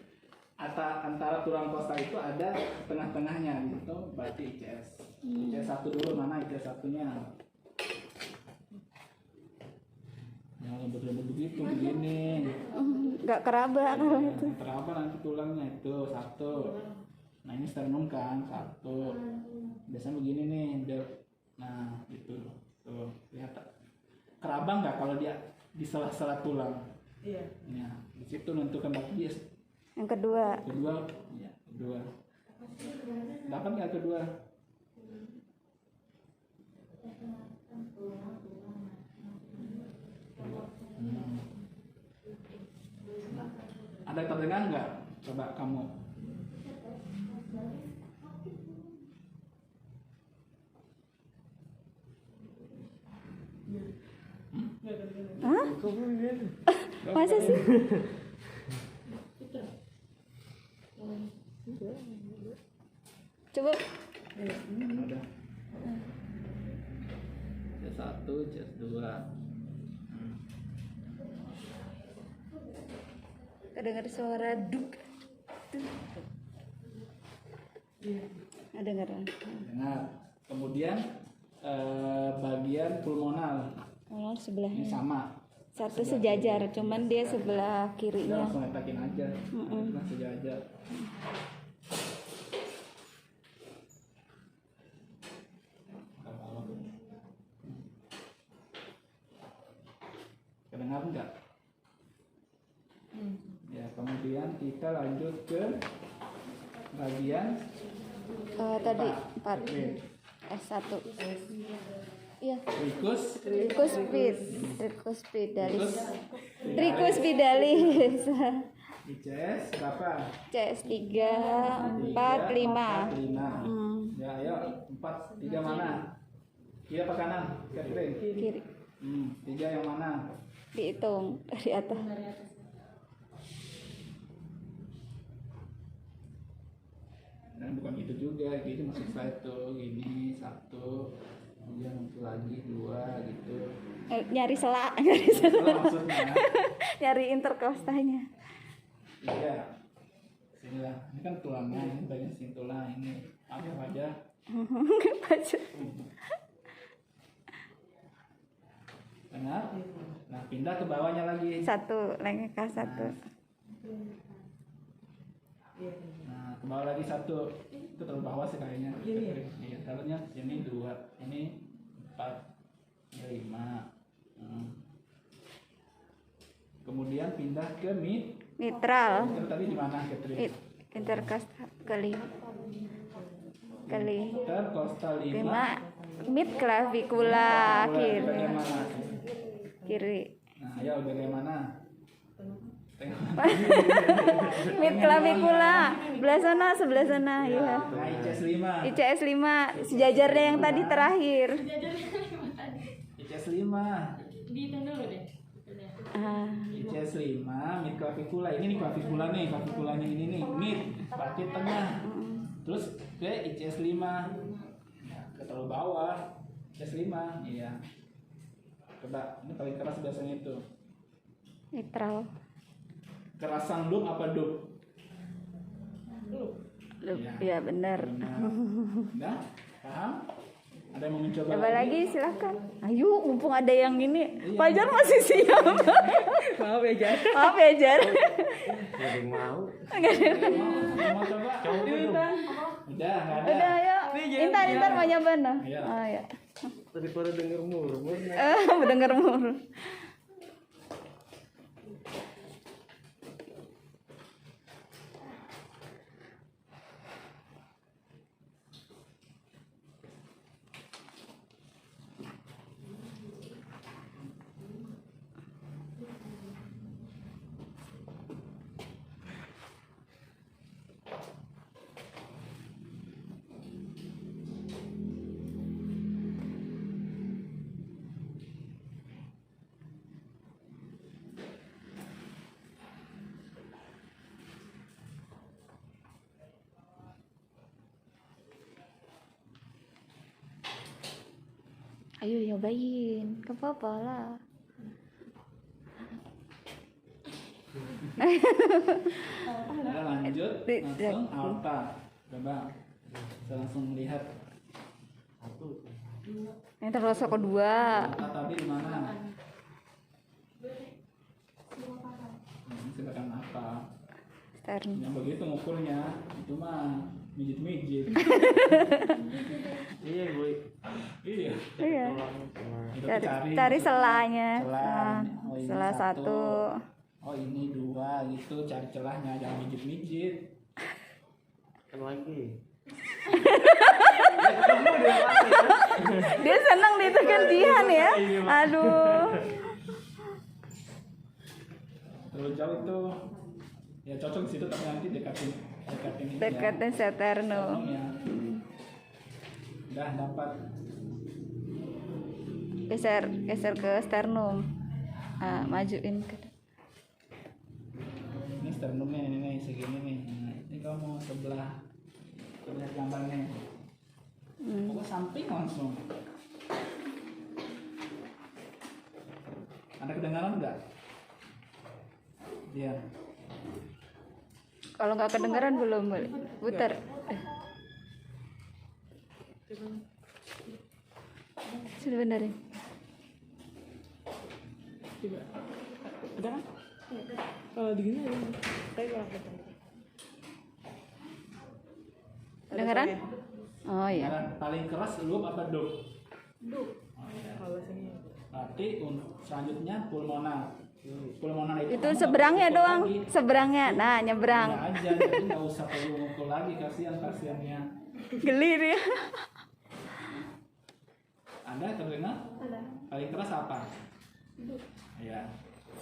antara tulang kosta itu ada tengah-tengahnya gitu, berarti ICS. ICS 1 dulu, mana ICS 1-nya? Yang lembut-lembut begitu, begini. Nggak keraba kalau itu. Terapa nanti tulangnya itu 1. Nah, ini sternum kan 1. Biasanya begini nih, nah gitu. Tuh, lihat. Keraba nggak kalau dia di sela-sela tulang? Iya. Ya, di situ menentukan berarti dia Yang kedua. ya, kedua. Dapat nggak kedua? Kedengar nggak? Coba kamu. Hah? Masa sih? Coba. Ada. C1, C2. Kedengar suara duk. Dengar. Dengar. Kemudian bagian pulmonal Oh, ini sebelahnya. sama. Satu sejajar, cuman dia sebelah Udah kirinya. langsung letakin aja. Langsung sejajar. Kedengar enggak? Ya, kemudian kita lanjut ke bagian Tadi 4 Oke. S1. Iya. Tricuspidalis. Tricuspidalis. ICS berapa? CS3 4 5. 5. Ya, ayo 4, 3 mana? Kiri apa kanan? Catherine. Kiri. 3 yang mana? Dihitung dari atas. Dan bukan itu juga, gini masuk satu, gini 1, kemudian untuk lagi 2 gitu. Nyari selak, Itulah maksudnya. nyari interkostanya. Iya. Sinilah. Ini kan tulangnya, ini bagian sini tulang ini. Anggap aja. Baca. Dengar? Nah, pindah ke bawahnya lagi. Satu, lengkap satu. Nah, ke bawah lagi 1. Itu terlalu bawah sih kayaknya. Iya, taruhnya ini 2, ini 4, ini 5. Kemudian pindah ke Mitral. Itu tadi di mana, Catherine? Interkostal kali. Interkostal 5. 5 mid clavicula kiri. Bagian mana? Kiri. Nah, ayo bagian mana? Mid clavicula. Sebelah sana ya. Nah, ICS 5. ICS 5 sejajarnya yang tadi terakhir. ICS 5. Dihitung dulu deh. ICS 5, mid clavicula. Ini nih clavicula nih, claviculanya ini nih, mid, parkir tengah. Terus ke ICS 5. Ya, ke terlalu bawah. ICS 5, iya. Coba, ini paling keras biasanya itu. Mitral. Kerasan dum apa dum? Ya benar. Udah? Paham? Ada yang mau mencoba Coba lagi silakan. Ayo, mumpung ada yang ini. Fajar masih siap. Maaf ya Jar. Maaf ya Jar. Mau coba? Udah, nggak ada. Udah ayo. Intan mau nyoba nah. Ayo. Ayo. Daripada denger murmur. Mendengar mulu. Ayo nyobain, gak apa-apa lah. Nah, lanjut langsung aorta. Coba kita langsung lihat Yang terasa kedua. aorta tadi di mana? Ini sebagian apa? Stern. Yang begitu ngukurnya itu mah mijit-mijit. Iya, Boy. Iya. Iya. Itu Cari selahnya. celah. Oh, ini Selah satu. Oh, ini 2 gitu, cari celahnya jangan mijit-mijit. Kan lagi. Dia senang ditekan Jihan ya. Aduh. Terlalu jauh itu. Ya cocok di situ tapi nanti dekatin ini ya. Deketin sternum. Ya. Udah dapat. Geser ke sternum. Ah, majuin ke. Ini sternumnya ini nih segini nih. Nah, ini kamu sebelah gambarnya. Pokoknya samping langsung. Ada kedengaran nggak? Iya. Kalau nggak kedengeran belum boleh. Putar. Sebenarnya. Coba. Udah kan? Kalau begini ada. Kayak kurang kelihatan. Kedengeran? Oh iya. Kedengaran paling keras loop apa dub? Kalau sini. Berarti selanjutnya pulmonar. Pulmonar Itu kamu seberangnya nggak usah doang, pukul lagi. seberangnya. Nah, nyebrang. Udah aja, jadi nggak usah perlu mukul lagi, kasihannya. Gelir ya. Anda terdengar? Ada. Paling keras apa? Ya.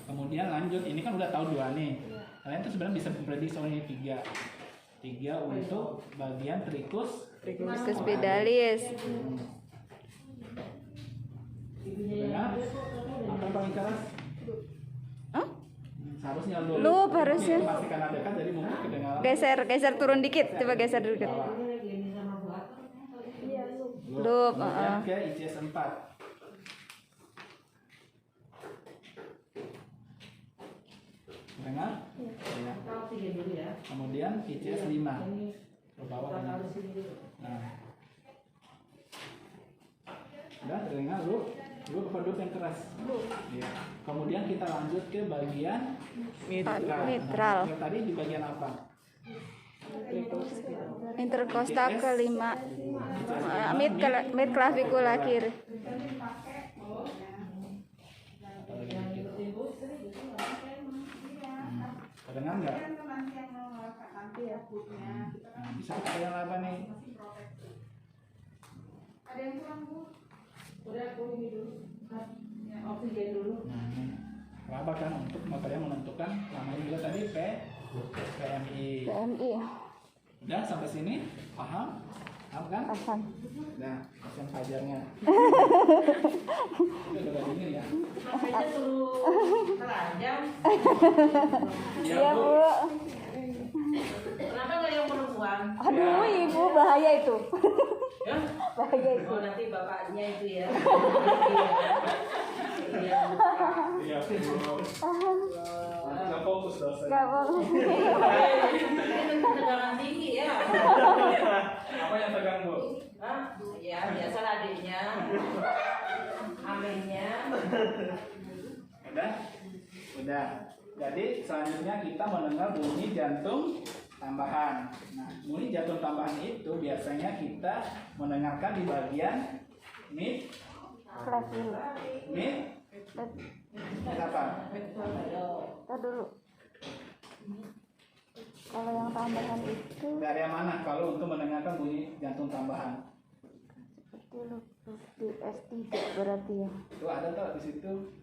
Kemudian lanjut, ini kan udah tahu 2 nih. Kalian tuh sebenarnya bisa memprediksi soal ini 3. 3 untuk bagian trikus. Cuspidalis. Dengar? Apa yang paling keras? Hah? Seharusnya Loop harusnya. Itu masih karena dekat jadi mungkin kedengaran. Geser turun dikit. Coba geser dikit. Bawah. Loop, Kemudian ke ICS 4. Dengar? Ya. Kemudian ICS 5. Ke bawah ini. Nah. Udah terdengar lu? Lu apa dulu yang keras? Ya. Kemudian kita lanjut ke bagian Mitral. Nah, tadi di bagian apa? Interkostal kelima. Mid clavicular kiri. Terdengar nggak? Nah, bisa kita yang apa nih? Ada yang kurang, Bu? Udah aku ini dulu. Oksigen dulu. Nah, ini. Apa kan untuk material menentukan namanya juga tadi PMI. PMI. Udah sampai sini? Paham? Paham kan? Paham. Nah, kasihan pajarnya. Udah dingin ya? Makanya suruh telanjang. Iya, Bu. Kenapa nggak yang perempuan? Aduh, Ibu bahaya itu. Ya? Bahaya itu. Oh nanti bapaknya itu ya. Iya. Iya, nggak fokus dosen. Gak mau. Ini tegangan tinggi ya. Apa yang tegang, Bu? Hah? Ya biasa adiknya. Aminnya. Udah? Udah. Jadi selanjutnya kita mendengar bunyi jantung tambahan. Nah, bunyi jantung tambahan itu biasanya kita mendengarkan di bagian mid Clavicula. apa? Kita dulu. Kalau yang tambahan itu Dari yang mana kalau untuk mendengarkan bunyi jantung tambahan? seperti lupus di S3 berarti ya. Itu ada tak di situ?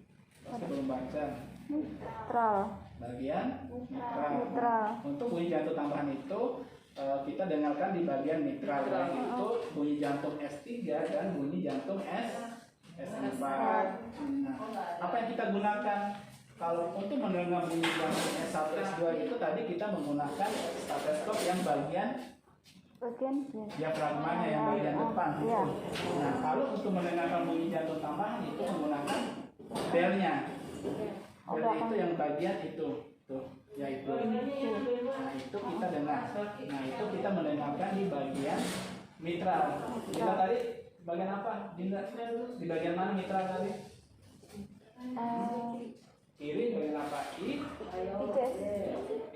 Saya belum baca. Mitral. Bagian mitral. Mitral. Untuk bunyi jantung tambahan itu kita dengarkan di bagian mitral, yaitu bunyi jantung S3 dan bunyi jantung S4. Nah, apa yang kita gunakan? Kalau untuk mendengar bunyi jantung S1, S2 itu tadi kita menggunakan stetoskop yang bagian diafragmanya yang bagian depan. Iya. Nah, kalau untuk mendengarkan bunyi jantung tambahan itu menggunakan belnya. Bel itu yang bagian itu, tuh, yaitu. Nah, itu kita dengar. Nah, itu kita mendengarkan di bagian mitral. Kita tadi bagian apa? Di bagian mana mitral tadi? Kiri bagian apa?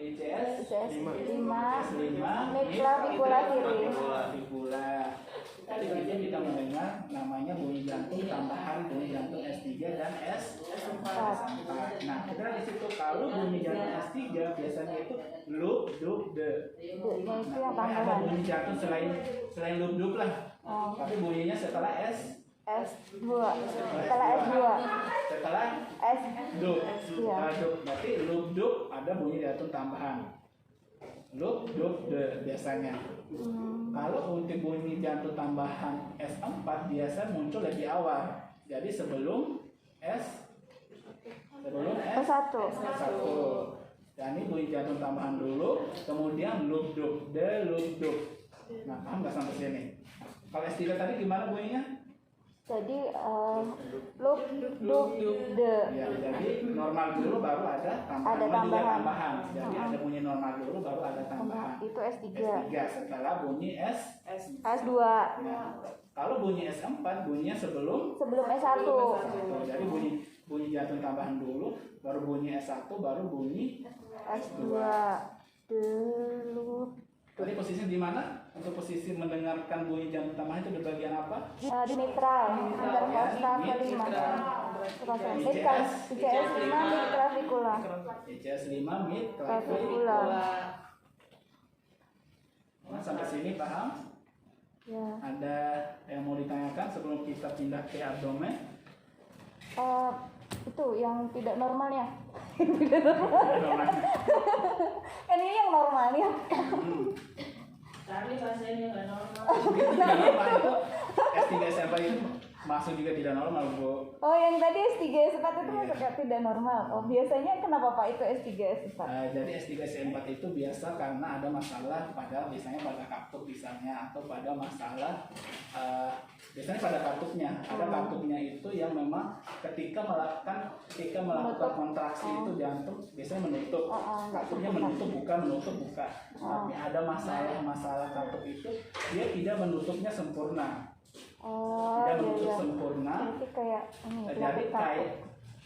ICS 5 Mid clavicula kiri. Clavicula. Tadi kita mendengar namanya bunyi jantung tambahan bunyi jantung S3 dan S4. Nah, kita di situ kalau bunyi jantung S3 biasanya itu loop dub de. Itu Nah, yang pokoknya ada tambahan. bunyi jantung selain loop dub lah. Tapi bunyinya setelah S S2. Setelah S2. Setelah S. duk. Iya. Setelah duk. Berarti lub duk ada bunyi jantung tambahan. Lub duk de biasanya. Kalau untuk bunyi jantung tambahan S4 biasa muncul lebih awal. Jadi sebelum S1. S1. Dan ini bunyi jantung tambahan dulu, kemudian lub duk, de lub duk. Nah, paham nggak sampai sini? Kalau S3 tadi gimana bunyinya? Jadi lub duk de. Ya, jadi normal dulu baru ada tambahan. Ada Oh, juga tambahan. tambahan. Jadi ada bunyi normal dulu baru ada tambahan. Itu S3. S3 setelah bunyi S2. Nah, kalau bunyi S4 bunyinya sebelum Sebelum S1. Jadi bunyi jantung tambahan dulu, baru bunyi S1, baru bunyi S2. Dulu. Tadi posisinya di mana? Untuk posisi mendengarkan bunyi jantung tambahan itu di bagian apa? Di mitral, interkosta kelima. ICS. ICS 5 mid clavicula. ICS 5 mid Clavicula. Nah, sampai sini paham? Ya. Ada yang mau ditanyakan sebelum kita pindah ke abdomen? Itu yang tidak normalnya. Abdomen. Kan ini yang normalnya. Tapi pasiennya nggak normal. Tidak normal itu S3 SMP itu masuk juga tidak normal, Bu. Oh, yang tadi S3 S4 itu Iya. masuk tidak normal. Oh, biasanya kenapa Pak itu S3 S4? Jadi S3 S4 itu biasa karena ada masalah biasanya pada katup misalnya atau pada masalah biasanya pada katupnya. Ada katupnya itu yang memang ketika melakukan kontraksi itu jantung biasanya menutup. Katupnya menutup buka. Tapi ada masalah katup itu dia tidak menutupnya sempurna. Oh, Tidak iya, menutup iya. sempurna. Berarti kayak ini Jadi penyakit kayak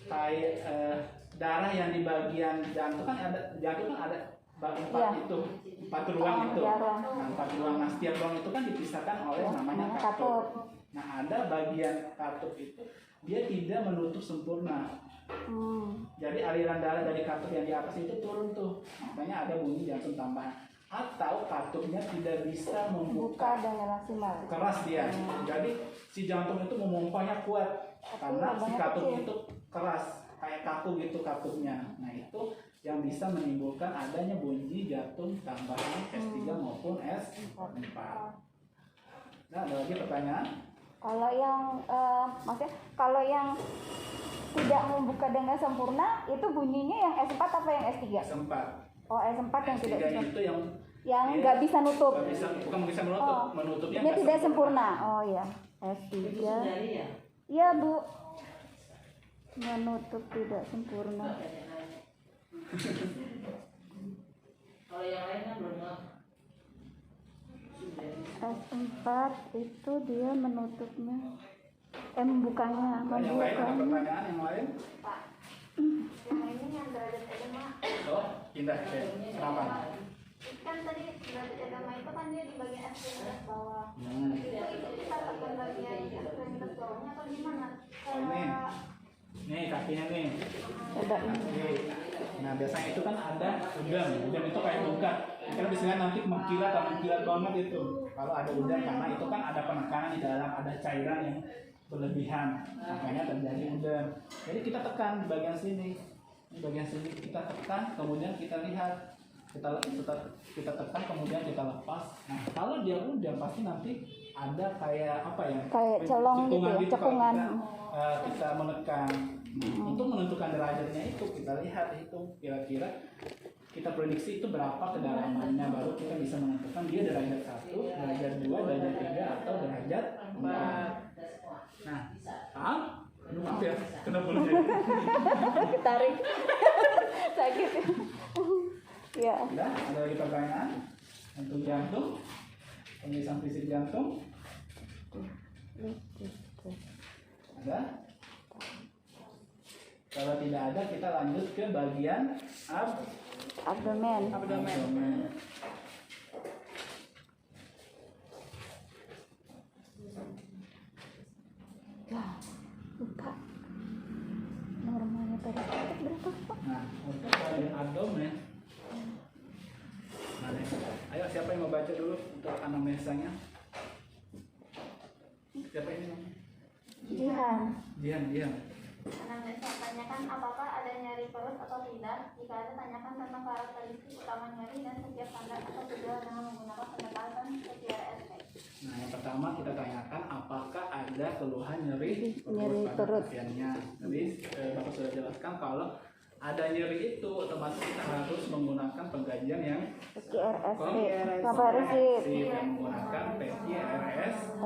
katup. darah yang di bagian jantung kan ada empat Iya. itu empat ruang itu. Iya, ruang. Nah, empat ruang. Nah, setiap ruang itu kan dipisahkan oleh namanya namanya katup. katup. Nah, ada bagian katup itu dia tidak menutup sempurna. Jadi aliran darah dari katup yang di atas itu turun tuh. Makanya ada bunyi jantung tambahan. Atau katupnya tidak bisa Buka membuka, dengan maksimal. keras dia. Jadi si jantung itu memompanya kuat karena si lubangnya katup kecil. itu keras kayak kaku gitu katupnya. Nah, itu yang bisa menimbulkan adanya bunyi jantung tambahan S3 maupun S4. Nah, ada lagi pertanyaan? Kalau yang maksudnya kalau yang tidak membuka dengan sempurna itu bunyinya yang S4 apa yang S3? S4. Oh, S4 yang tidak S3 bisa. itu yang Yang nggak bisa nutup. bukan bisa menutup, Oh, menutupnya ini nggak tidak sempurna. Oh iya. S3. Dari ya. Iya, Bu. Menutup tidak sempurna. Kalau yang lain kan belum. S4 itu dia menutupnya. Membukanya, Yang lain ada membukanya. pertanyaan yang lain? Yang ini yang derajat edema. Oh, pindah ke halaman. Kan tadi derajat edema itu kan dia di bagian ekstremitas bawah. Hmm. Itu kita tekan bagian ekstremitas bawahnya atau gimana? Oh, ini. Nih kakinya nih. Ada ini. Oke. Nah, biasanya itu kan ada udang. Udang itu kayak bengkak. Kita bisa lihat nanti mengkilat banget itu. Kalau ada udang karena itu kan ada penekanan di dalam, ada cairan yang berlebihan. Makanya terjadi udang. Jadi kita tekan di bagian sini. Di bagian sini kita tekan, kemudian kita lihat. Kita tekan, kemudian kita lepas. Nah, kalau dia udang pasti nanti ada kayak apa ya? Kayak celong gitu ya, kalau cekungan. kita menekan. Nah, untuk menentukan derajatnya itu kita lihat itu kira-kira kita prediksi itu berapa kedalamannya, baru kita bisa menentukan dia derajat 1, derajat 2, derajat 3 atau derajat 4. Nah, paham? Aduh, maaf ya, kenapa belum jadi? Ketarik. Sakit. Ya. Udah, ada lagi pertanyaan? Untuk jantung, pemeriksaan fisik jantung, ada? Kalau tidak ada, kita lanjut ke bagian Abdomen. abdomen. Ya, lupa. Normalnya peristatik berapa, Pak? Nah, untuk bagian abdomen, mana? Ayo, siapa yang mau baca dulu untuk anamnesanya? Siapa ini? Diam. Anamnesa, tanyakan apakah ada nyeri perut atau tidak. Jika ada, tanyakan tentang karakteristik utama nyeri dan setiap tanda atau gejala dengan menggunakan pendekatan PCRSP. Nah, yang pertama kita tanyakan apakah ada keluhan nyeri Nyeri pada perut. pasiennya. Jadi Bapak sudah jelaskan kalau ada nyeri itu otomatis kita harus menggunakan pengkajian yang PCRSP. Komprehensif. yang menggunakan PCRSP.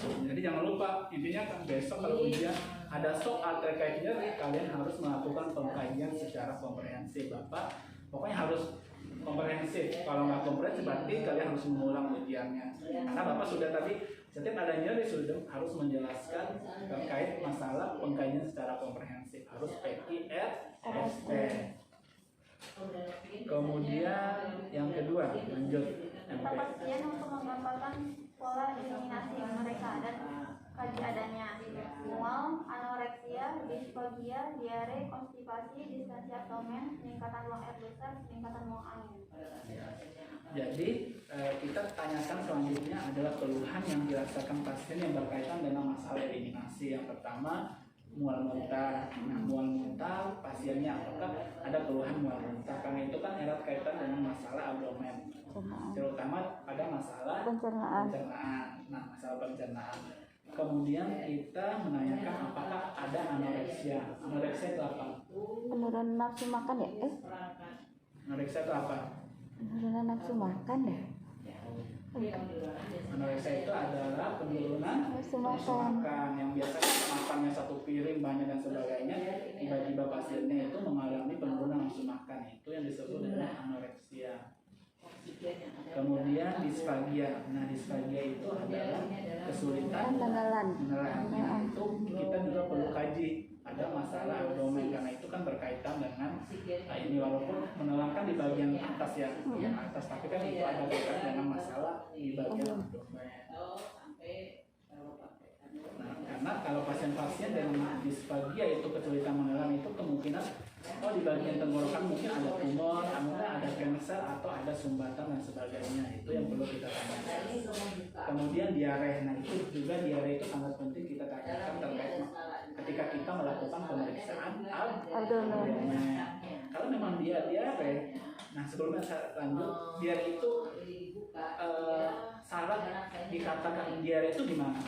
Jadi jangan lupa, intinya kan besok kalau ujian ada soal terkait nyeri, kalian harus melakukan pengkajian secara komprehensif. Bapak pokoknya harus komprehensif. Kalau nggak komprehensif berarti kalian harus mengulang ujiannya. Karena Bapak sudah tadi setiap ada nyeri sudah harus menjelaskan terkait masalah pengkajian secara komprehensif. Harus PCRSP. Kemudian yang kedua lanjut MP. Kepastian untuk menggambarkan pola eliminasi mereka dan kaji adanya mual, anoreksia, disfagia, diare, konstipasi, distensi abdomen, peningkatan buang air besar, peningkatan buang angin. Jadi kita tanyakan selanjutnya adalah keluhan yang dirasakan pasien yang berkaitan dengan masalah eliminasi. Yang pertama mual muntah. Nah, mual muntah pasiennya apakah ada keluhan mual muntah? Karena itu kan erat kaitan dengan masalah abdomen, terutama pada masalah Pencernaan. Nah, masalah pencernaan. Kemudian kita menanyakan apakah ada anoreksia. Anoreksia itu apa? Penurunan nafsu makan ya? Anoreksia itu apa? Penurunan nafsu makan ya? Anoreksia itu adalah penurunan Nafsu nafsu makan. makan yang biasanya makannya satu piring banyak dan sebagainya, tiba-tiba pasiennya itu mengalami penurunan nafsu makan, itu yang disebut dengan anoreksia. Kemudian disfagia. Nah, disfagia itu adalah kesulitan Menelan. menelan. Itu kita juga perlu kaji. Ada masalah abdomen karena itu kan berkaitan dengan ini, walaupun menelan kan di bagian atas ya, bagian atas, tapi kan itu ada kaitan dengan masalah di bagian abdomen. Nah, karena kalau pasien-pasien dengan disfagia itu kesulitan menelan itu kemungkinan di bagian tenggorokan mungkin ada tumor, mungkin ada kanker atau ada sumbatan dan sebagainya. Itu yang perlu kita tanyakan. Kemudian diare. Nah, itu juga diare itu sangat penting kita tanyakan terkait ketika kita melakukan pemeriksaan abdomen. Kalau memang dia diare, nah sebelumnya saya lanjut, diare itu syarat dikatakan diare itu gimana?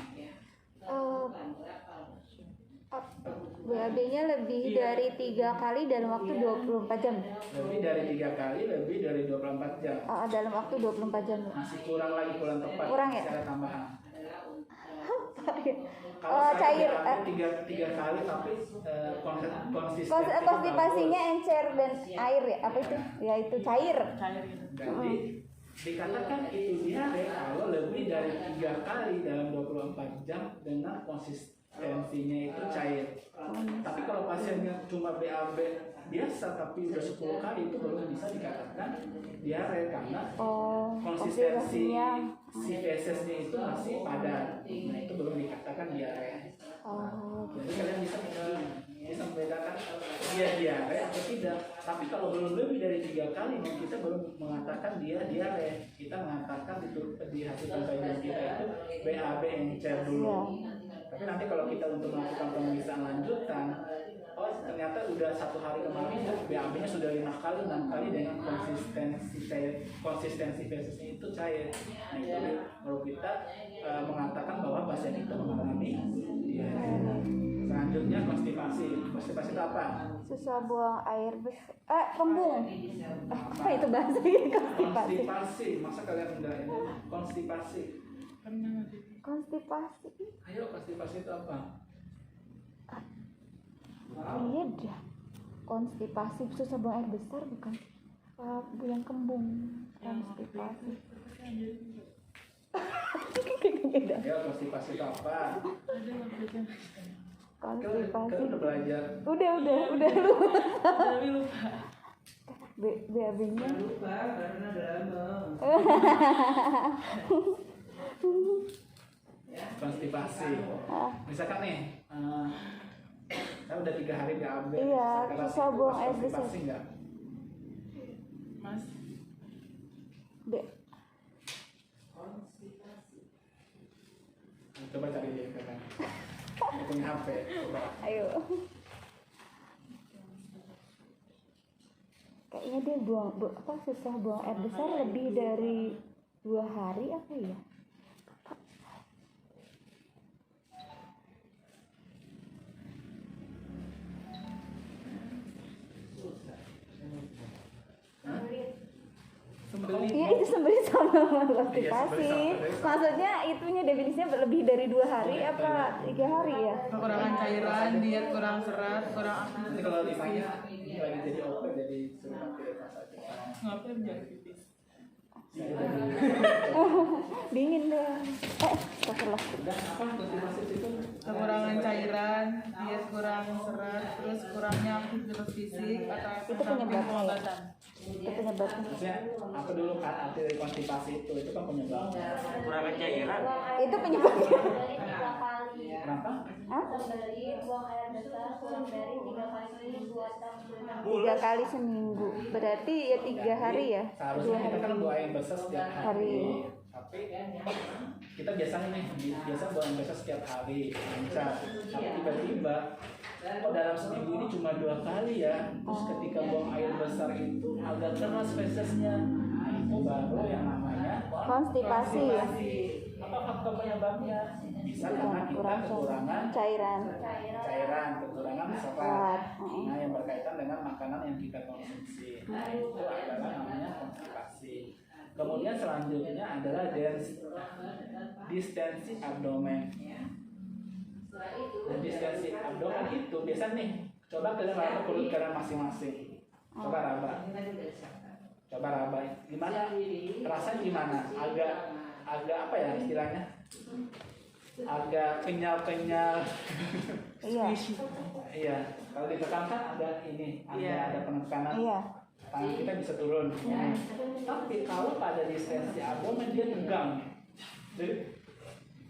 BAB-nya lebih dari 3 kali dalam waktu 24 jam. Lebih dari 3 kali, lebih dari 24 jam. Dalam waktu 24 jam. Masih kurang lagi, kurang tepat. Kurang ya? Secara tambahan. Cair. Tiga kali tapi konsisten. Konstipasinya encer dan air ya? Apa itu? Ya itu cair. Jadi dikatakan itu diare kalau lebih dari 3 kali dalam 24 jam dengan konsistensinya itu cair. Tapi kalau pasiennya cuma BAB biasa tapi udah 10 kali itu belum bisa dikatakan diare karena konsistensi si fesesnya itu masih padat. Nah, itu belum dikatakan diare. Jadi kalian bisa membedakan dia diare atau tidak. Tapi kalau belum lebih dari 3 kali, kita belum mengatakan dia diare. Kita mengatakan di hasil pengkajian kita itu BAB encer dulu. Tapi nanti kalau kita untuk melakukan pemeriksaan lanjutan, ternyata udah 1 hari kemarin BAB-nya sudah 5 kali, 6 kali dengan konsistensi fesesnya itu cair. Nah, itu baru kita mengatakan bahwa pasien itu mengalami diare. Selanjutnya konstipasi. Konstipasi itu apa? Susah buang air besar. Kembung. Apa itu bahasanya konstipasi? Konstipasi. Masa kalian enggak ini? Konstipasi. Konstipasi. Ayo, konstipasi itu apa? Iya dah. Konstipasi susah buang air besar bukan? Yang kembung. Konstipasi. Ayo, konstipasi itu apa? Konstipasi. Kalian udah belajar. Udah lupa. BAB-nya. Lupa karena dalam. Konstipasi. Misalkan nih, saya udah 3 hari BAB. Iya, susah buang air besar. Konstipasi enggak? Mas, Coba cari dia kan. punya HP. Coba. Ayo. Kayaknya dia susah buang air besar lebih dari 2 hari apa ya? Iya itu sembelit sama konstipasi. Maksudnya itunya definisinya lebih dari 2 hari apa 3 hari ya? Kekurangan cairan, diet kurang serat, kurang Nanti kalau ditanya lagi jadi open jadi suruh pakai masa depan. ngapain jadi pipis? Dingin deh. Setelah Dan apa konfirmasi itu? Kekurangan cairan, diet kurang serat, terus kurangnya aktivitas fisik atau efek Itu samping penyebabnya ya? pengobatan. itu penyebabnya. Maksudnya apa dulu kan arti dari konstipasi itu kan penyebabnya. Kurang cairan. Itu penyebabnya. Dari 3 kali. Kenapa? Hah? Dari buang air besar kurang dari 3 kali seminggu atau 3 kali seminggu. Berarti ya 3 hari ya? 2 Seharusnya kita hari. kan buang besar setiap hari. Tapi kita biasanya nih biasa buang besar setiap hari lancar. Tapi tiba-tiba kok dalam seminggu ini cuma 2 kali ya. Terus ketika buang air besar itu agak keras fesesnya. Nah, itu baru yang namanya Konstipasi ya? Apa faktor penyebabnya? Bisa karena kita kekurangan Cairan. kekurangan serat. Serat. Nah, yang berkaitan dengan makanan yang kita konsumsi. Nah, itu adalah namanya konstipasi. Kemudian selanjutnya adalah distensi abdomen. Dan distensi abdomen itu biasa nih, coba kalian raba perut kalian masing-masing. Coba raba. Gimana? Rasanya gimana? Agak apa ya istilahnya? Agak kenyal-kenyal. Iya. Iya. Kalau ditekankan ada ada penekanan. Iya. Tangan kita bisa turun. Tapi kalau pada distensi abdomen dia tegang. Jadi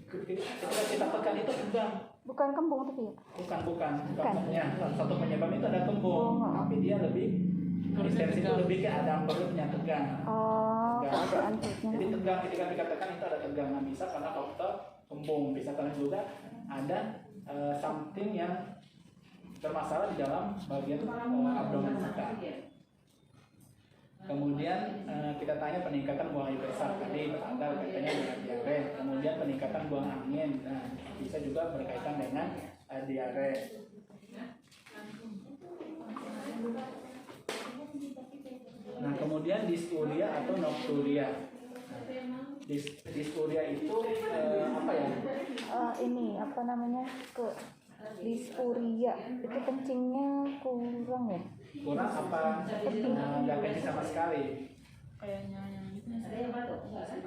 ketika kita tekan itu tegang. Bukan kembung tapi ya? Bukan. Ya, satu penyebab itu ada kembung, tapi dia lebih distensi itu lebih ke ada perutnya tegang. Oh, Tegang. keadaan perutnya. Jadi tegang ketika kita tekan itu ada tegang. Nah, bisa karena faktor kembung, bisa karena juga ada something yang bermasalah di dalam bagian abdomen kita. Kemudian kita tanya peningkatan buang air besar tadi ada kaitannya dengan diare. Kemudian peningkatan buang angin, nah, bisa juga berkaitan dengan diare. Nah, kemudian dysuria atau nocturia. Dysuria itu apa ya? Ini apa namanya dysuria itu kencingnya kurang ya? Kurang apa? Nggak kencing sama sekali. Kayaknya yang itu.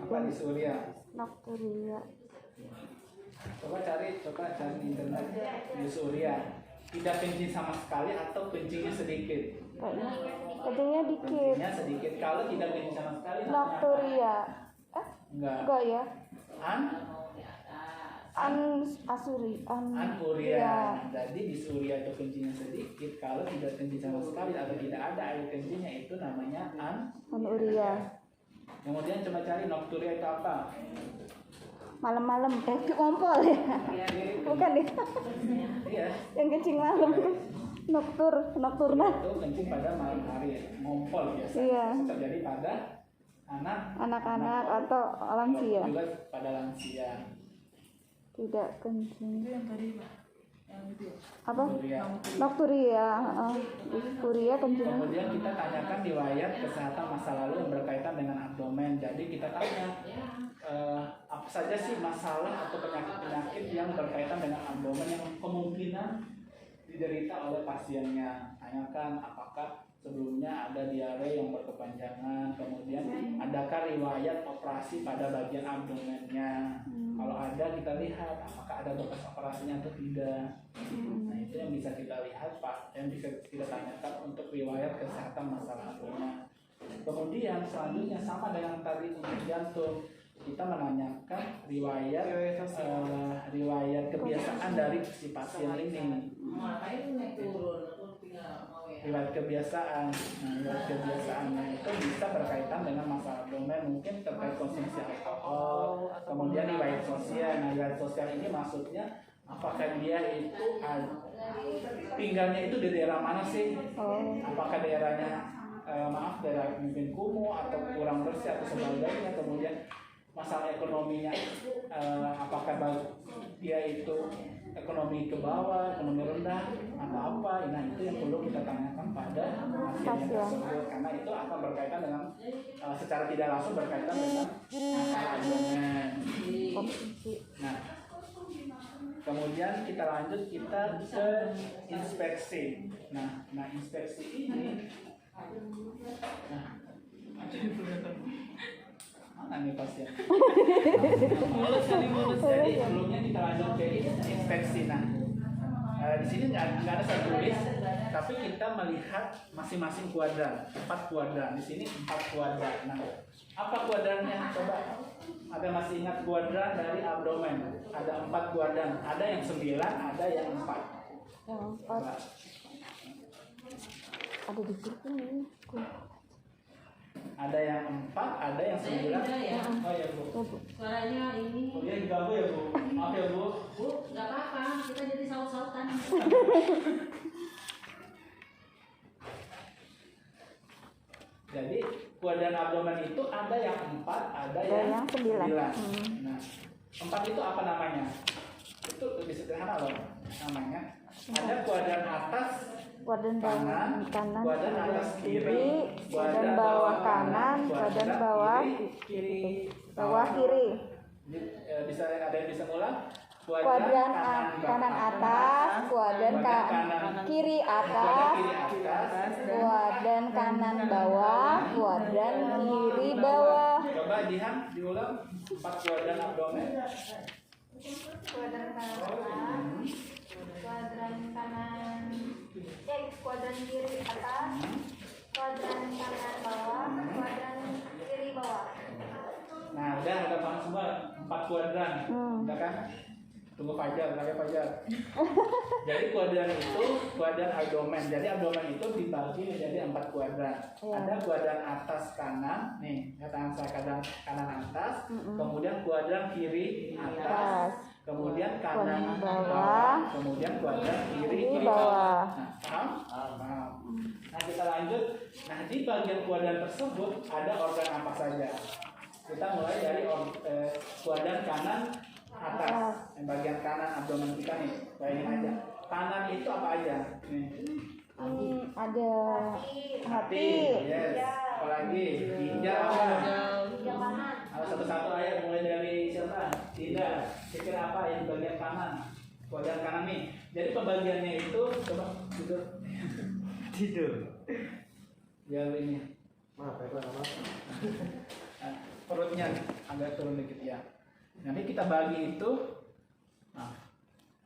Apa dysuria? Nocturia. Coba cari di internet dysuria. Tidak kencing sama sekali atau kencingnya sedikit? Kencingnya dikit. Kencingnya sedikit. Kalau tidak kencing sama sekali namanya Nocturia. Enggak ya? Anuria. Jadi dysuria itu kencingnya sedikit. Kalau tidak kencing sama sekali atau tidak ada air kencingnya itu namanya anuria. Kemudian coba cari nocturia itu apa? Malam-malam ngompol ya? Bukan ya? Iya. Yang kencing malam. Nocturna. Itu kencing pada malam hari, ngompol biasanya. Iya. Bisa terjadi pada Anak-anak atau lansia. juga pada lansia. Tidak kencing. Itu yang tadi Pak. Yang itu ya. Apa? Nocturia. Nocturia. Dysuria kencing. Kemudian kita tanyakan riwayat kesehatan masa lalu yang berkaitan dengan abdomen. Jadi kita tanya apa saja sih masalah atau penyakit-penyakit yang berkaitan dengan abdomen yang kemungkinan diderita oleh pasiennya. Tanyakan apakah sebelumnya ada diare yang berkepanjangan, kemudian adakah riwayat operasi pada bagian abdomennya. Kalau ada kita lihat apakah ada bekas operasinya atau tidak. Nah, itu yang bisa kita lihat Pak, yang bisa kita tanyakan untuk riwayat kesehatan masalah abdomen. Kemudian selanjutnya sama dengan tadi untuk jantung, kita menanyakan riwayat kebiasaan dari si pasien ini. Riwayat kebiasaan, itu bisa berkaitan dengan masalah abdomen, mungkin terkait konsumsi alkohol. Kemudian riwayat sosial. Nah, riwayat sosial ini maksudnya apakah dia itu tinggalnya itu di daerah mana sih? Apakah daerahnya daerah mungkin kumuh atau kurang bersih atau sebagainya. Kemudian masalah ekonominya, apakah dia itu ekonomi ke bawah, ekonomi rendah atau apa? Nah, itu yang perlu kita tanyakan pada pasien tersebut, karena itu akan berkaitan dengan secara tidak langsung berkaitan dengan masalah abdomen. Nah, kemudian kita lanjut kita ke inspeksi. Nah inspeksi ini, mana nih pasien? Jadi sebelumnya kita lanjut ke inspeksi. Nah, di sini nggak ada satu list, tapi kita melihat masing-masing kuadran, 4 kuadran. Di sini 4 kuadran. Nah, apa kuadrannya? Coba. Ada masih ingat kuadran dari abdomen? Ada 4 kuadran. Ada yang 9, ada yang 4. Yang 4. Ada di sini. Ada yang 4, ada yang 9. Oh ya Bu. Suaranya ini. Oh iya diganggu ya Bu. Maaf ya Bu. Bu, nggak apa-apa, kita jadi saut-sautan. Jadi kuadran abdomen itu ada yang 4, ada yang 9. Nah, 4 itu apa namanya? Itu lebih sederhana loh namanya. Ada kuadran atas Kuadran kanan, kanan, kuadran atas kiri, kuadran bawah kanan, kuadran bawah kiri. Jadi, bisa ada yang bisa ulang? Kuadran kanan atas, kuadran kiri atas, kuadran kanan bawah, kuadran kiri bawah. Coba diulang 4 kuadran abdomen. Kuadran kanan, kuadran kanan, kuadran kiri atas, kuadran kanan bawah, kuadran kiri bawah. Nah, udah ada paham semua 4 kuadran, udah kan? Tunggu Fajar, lagi Fajar. Jadi kuadran itu kuadran abdomen. Jadi abdomen itu dibagi menjadi 4 kuadran. Ada kuadran atas kanan, nih, tangan saya kanan atas. Kemudian kuadran kiri atas. Kemudian kanan bawah. Kemudian kuadran kiri bawah. Nah, paham? Paham. Nah, kita lanjut. Nah, di bagian kuadran tersebut ada organ apa saja? Kita mulai dari kuadran kanan atas, yang bagian kanan abdomen kita nih, bayangin aja. Kanan itu apa aja? Nih. Ada hati, yes. Apalagi ginjal apa? Satu-satu aja, mulai dari siapa? Tidak. Pikir apa yang bagian kanan? Kuadran kanan nih. Jadi pembagiannya itu coba tidur. Ya ini. Maaf ya Pak, maaf. Nah, perutnya agak turun dikit ya. Nanti kita bagi itu, nah,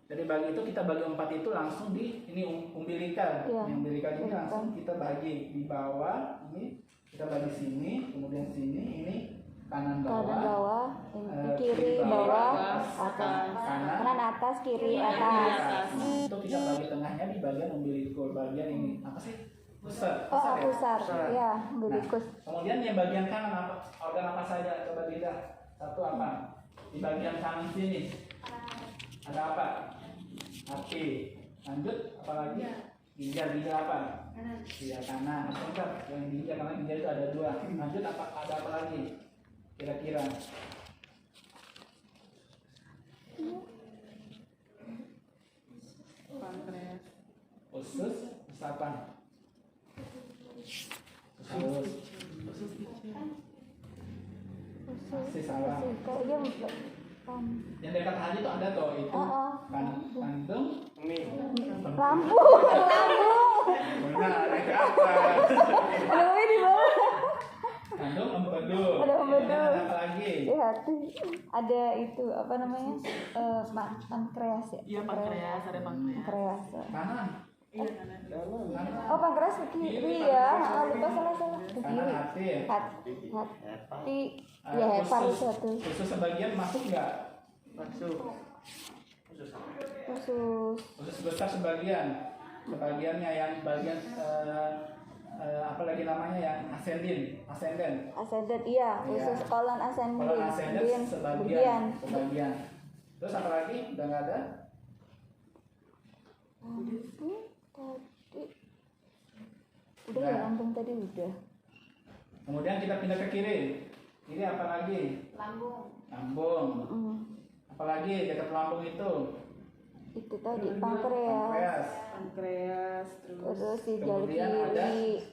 dari bagi itu kita bagi 4 itu langsung di ini umbilical. Yang umbilical ini langsung kita bagi di bawah, ini kita bagi sini, kemudian sini, ini kanan bawah, kiri bawah, kanan atas, kiri atas. Itu kita bagi tengahnya di bagian umbilical, bagian ini apa sih? Pusat. Pusar, ya, umbilicus. Nah, kemudian yang bagian kanan apa? Organ apa saja? Coba tidak. Satu apa? Di bagian kanan sini ada apa? Hati. Lanjut, apalagi? Ginjal apa? Ginjal kanan. Sebentar, yang ginjal karena ginjal itu ada 2. Lanjut ada apa lagi? Kira-kira? Pankreas. Usus apa? Usus. Masih salah. Yang dekat hati itu ada toh itu kantung. Lambung. Benar, ada apa? Ini di bawah. Kandung empedu. Ada empedu. Ada apa lagi? Di hati ada itu apa namanya? Pankreas ya. Iya, pankreas, ada pankreas. Kanan. Iya, kanan. Oh, pankreas ke kiri ya. Lupa salah. Ke Kanan kiri. hati ya. Hati. Ya, hepar satu. Usus sebagian masuk nggak? Masuk. Usus. Usus besar sebagian. Sebagiannya yang bagian apa lagi namanya yang ascendent. Ascendant iya, usus kolon ascendant. Kalau ascendant sebagian. Terus apa lagi? Udah nggak ada? Lambung tadi udah Udah. ya, lambung tadi udah. Kemudian kita pindah ke kiri. Kiri apa lagi? Lambung. Lambung. Mm. Apalagi dekat lambung itu? Itu tadi pankreas, Pankreas, terus ginjal Kemudian ada kiri,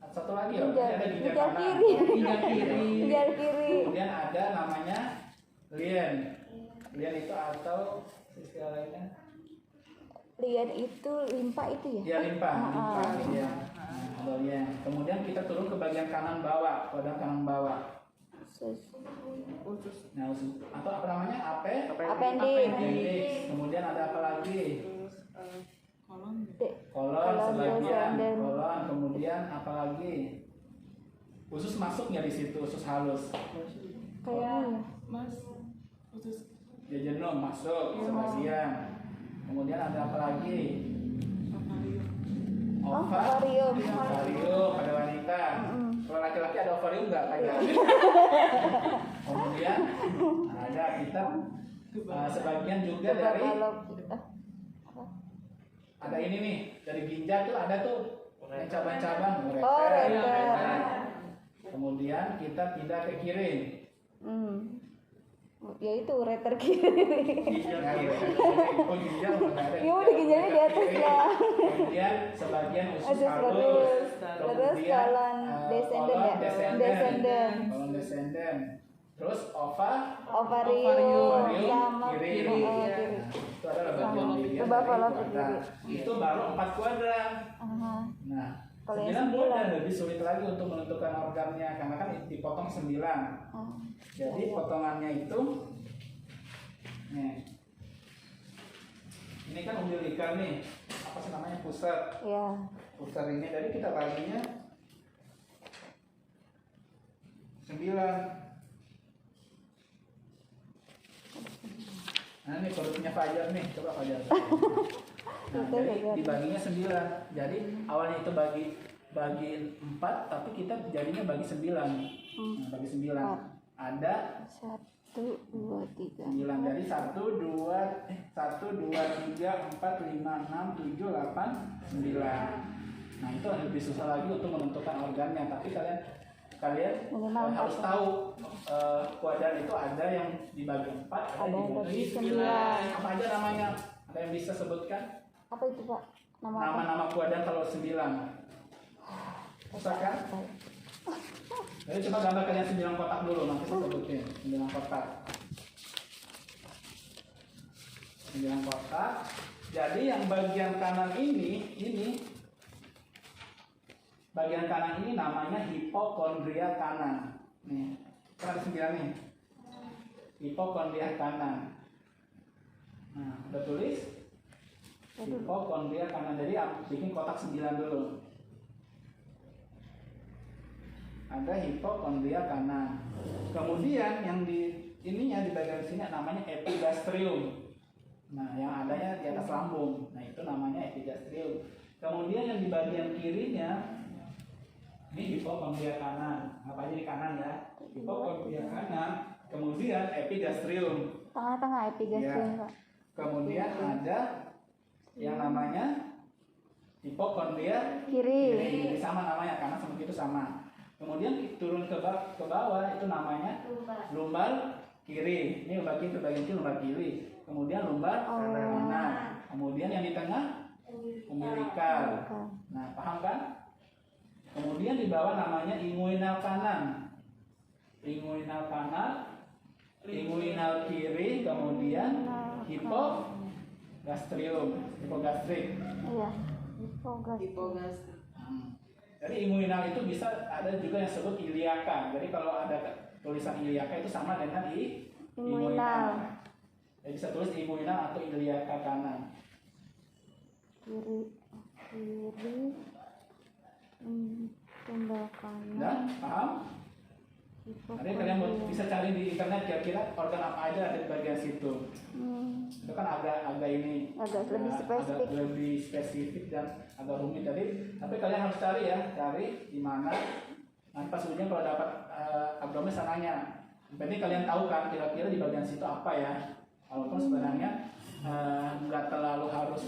satu lagi ya, ginjal, ada ginjal ginjal kanan. kiri, Ginjal kiri. ginjal kiri. Kemudian ada namanya lien. Lien itu atau istilah lainnya? Lien itu limpa itu ya? Ya limpa, limpa Ah. ya. Nah, ada lien. Kemudian kita turun ke bagian kanan bawah, kuadran kanan bawah. usus, Nah, atau apa namanya? Appendix. Appendix. Kemudian ada apa lagi? terus kolon, Kolon Kolon sebagian, descendant. kolon. Kemudian apa lagi? Usus masuk nggak di situ, usus halus. Kayaknya mas, usus, Jejunum masuk sebagian. Kemudian ada apa lagi? ovarium. Ovarium pada wanita. Kalau laki-laki ada ovarium nggak kayak? Kemudian ada kita sebagian juga dari ada ini nih dari ginjal tuh ada tuh yang cabang-cabang Oh, ureter. ureter. Kemudian kita pindah ke kiri. Ya itu ureter kiri. Ginjal kiri. Oh ginjal nggak ada. Ya udah ginjalnya di atas lah. Kemudian sebagian usus Usus halus. terus, terus Kemudian, kolon descendant ya, descendant. Kolon descendant. Terus Ovarium ovarium sama kiri. kiri. Itu adalah bagian Sama. bagian Coba dari kalau kuadran. kiri. Itu baru 4 kuadran. Aha. Nah, Kalau yang 9 kuadran 9. lebih sulit lagi untuk menentukan organnya karena kan dipotong 9. Ah, Jadi potongannya itu nih. Ini kan umbilical nih. Apa sih namanya? Pusat. ya. Pusat ini jadi kita baginya 9. Nah ini perutnya Fajar nih, coba Fajar. Nah, Betul, jadi betul. dibaginya 9. Jadi awalnya itu bagi 4, tapi kita jadinya bagi 9. Nah, bagi 9. Ada 1, 2, 3. 9. Jadi 1, 2, 3, 4, 5, 6, 7, 8, 9. Nah itu lebih susah lagi untuk menentukan organnya. Tapi kalian Minimal harus 4. tahu kuadran itu ada yang dibagi 4, ada Ada yang yang dibagi bagi 9. Apa aja namanya? Ada yang bisa sebutkan? Apa itu Pak? Nama apa? Nama-nama kuadran kalau 9. Susah kan? Jadi coba gambar kalian 9 kotak dulu, nanti saya sebutin 9 kotak. 9 kotak. Jadi yang bagian kanan ini bagian kanan ini namanya hipokondria kanan. Nih, kan ada 9 nih. Hipokondria kanan. Nah, udah tulis? Hipokondria kanan. Jadi bikin kotak 9 dulu. Ada hipokondria kanan. Kemudian yang di ininya di bagian sini namanya epigastrium. Nah, yang adanya di atas lambung. Nah, itu namanya epigastrium. Kemudian yang di bagian kirinya ini hipokondria kanan. Apa aja di kanan ya? Hipokondria kanan. Kemudian epigastrium. Tengah-tengah epigastrium Ya. Pak. Kemudian ada yang namanya hipokondria Kiri. kiri. Sama namanya karena sama itu sama. Kemudian turun ke bawah itu namanya lumbar kiri. Ini lumbar kiri, bagian kiri lumbar kiri. Kemudian lumbar kanan. Kemudian yang di tengah umbilical. Nah, paham kan? Kemudian di bawah namanya inguinal kanan. Inguinal kanan, inguinal kiri, kemudian hipogastrik. Iya. Hipogastrik. hipogastrik, Jadi inguinal itu bisa ada juga yang disebut iliaka. Jadi kalau ada tulisan iliaka itu sama dengan inguinal. Jadi bisa tulis inguinal atau iliaka kanan. Kiri. Tunggal kanan. Dan paham? Nanti kalian bisa cari di internet kira-kira organ apa aja ada di bagian situ. Itu kan agak ini Agak lebih spesifik. agak lebih spesifik dan agak rumit tadi. Tapi kalian harus cari di mana. Nanti pas ujungnya kalau dapat abdomen sananya. Berarti kalian tahu kan kira-kira di bagian situ apa ya. Walaupun sebenarnya nggak terlalu harus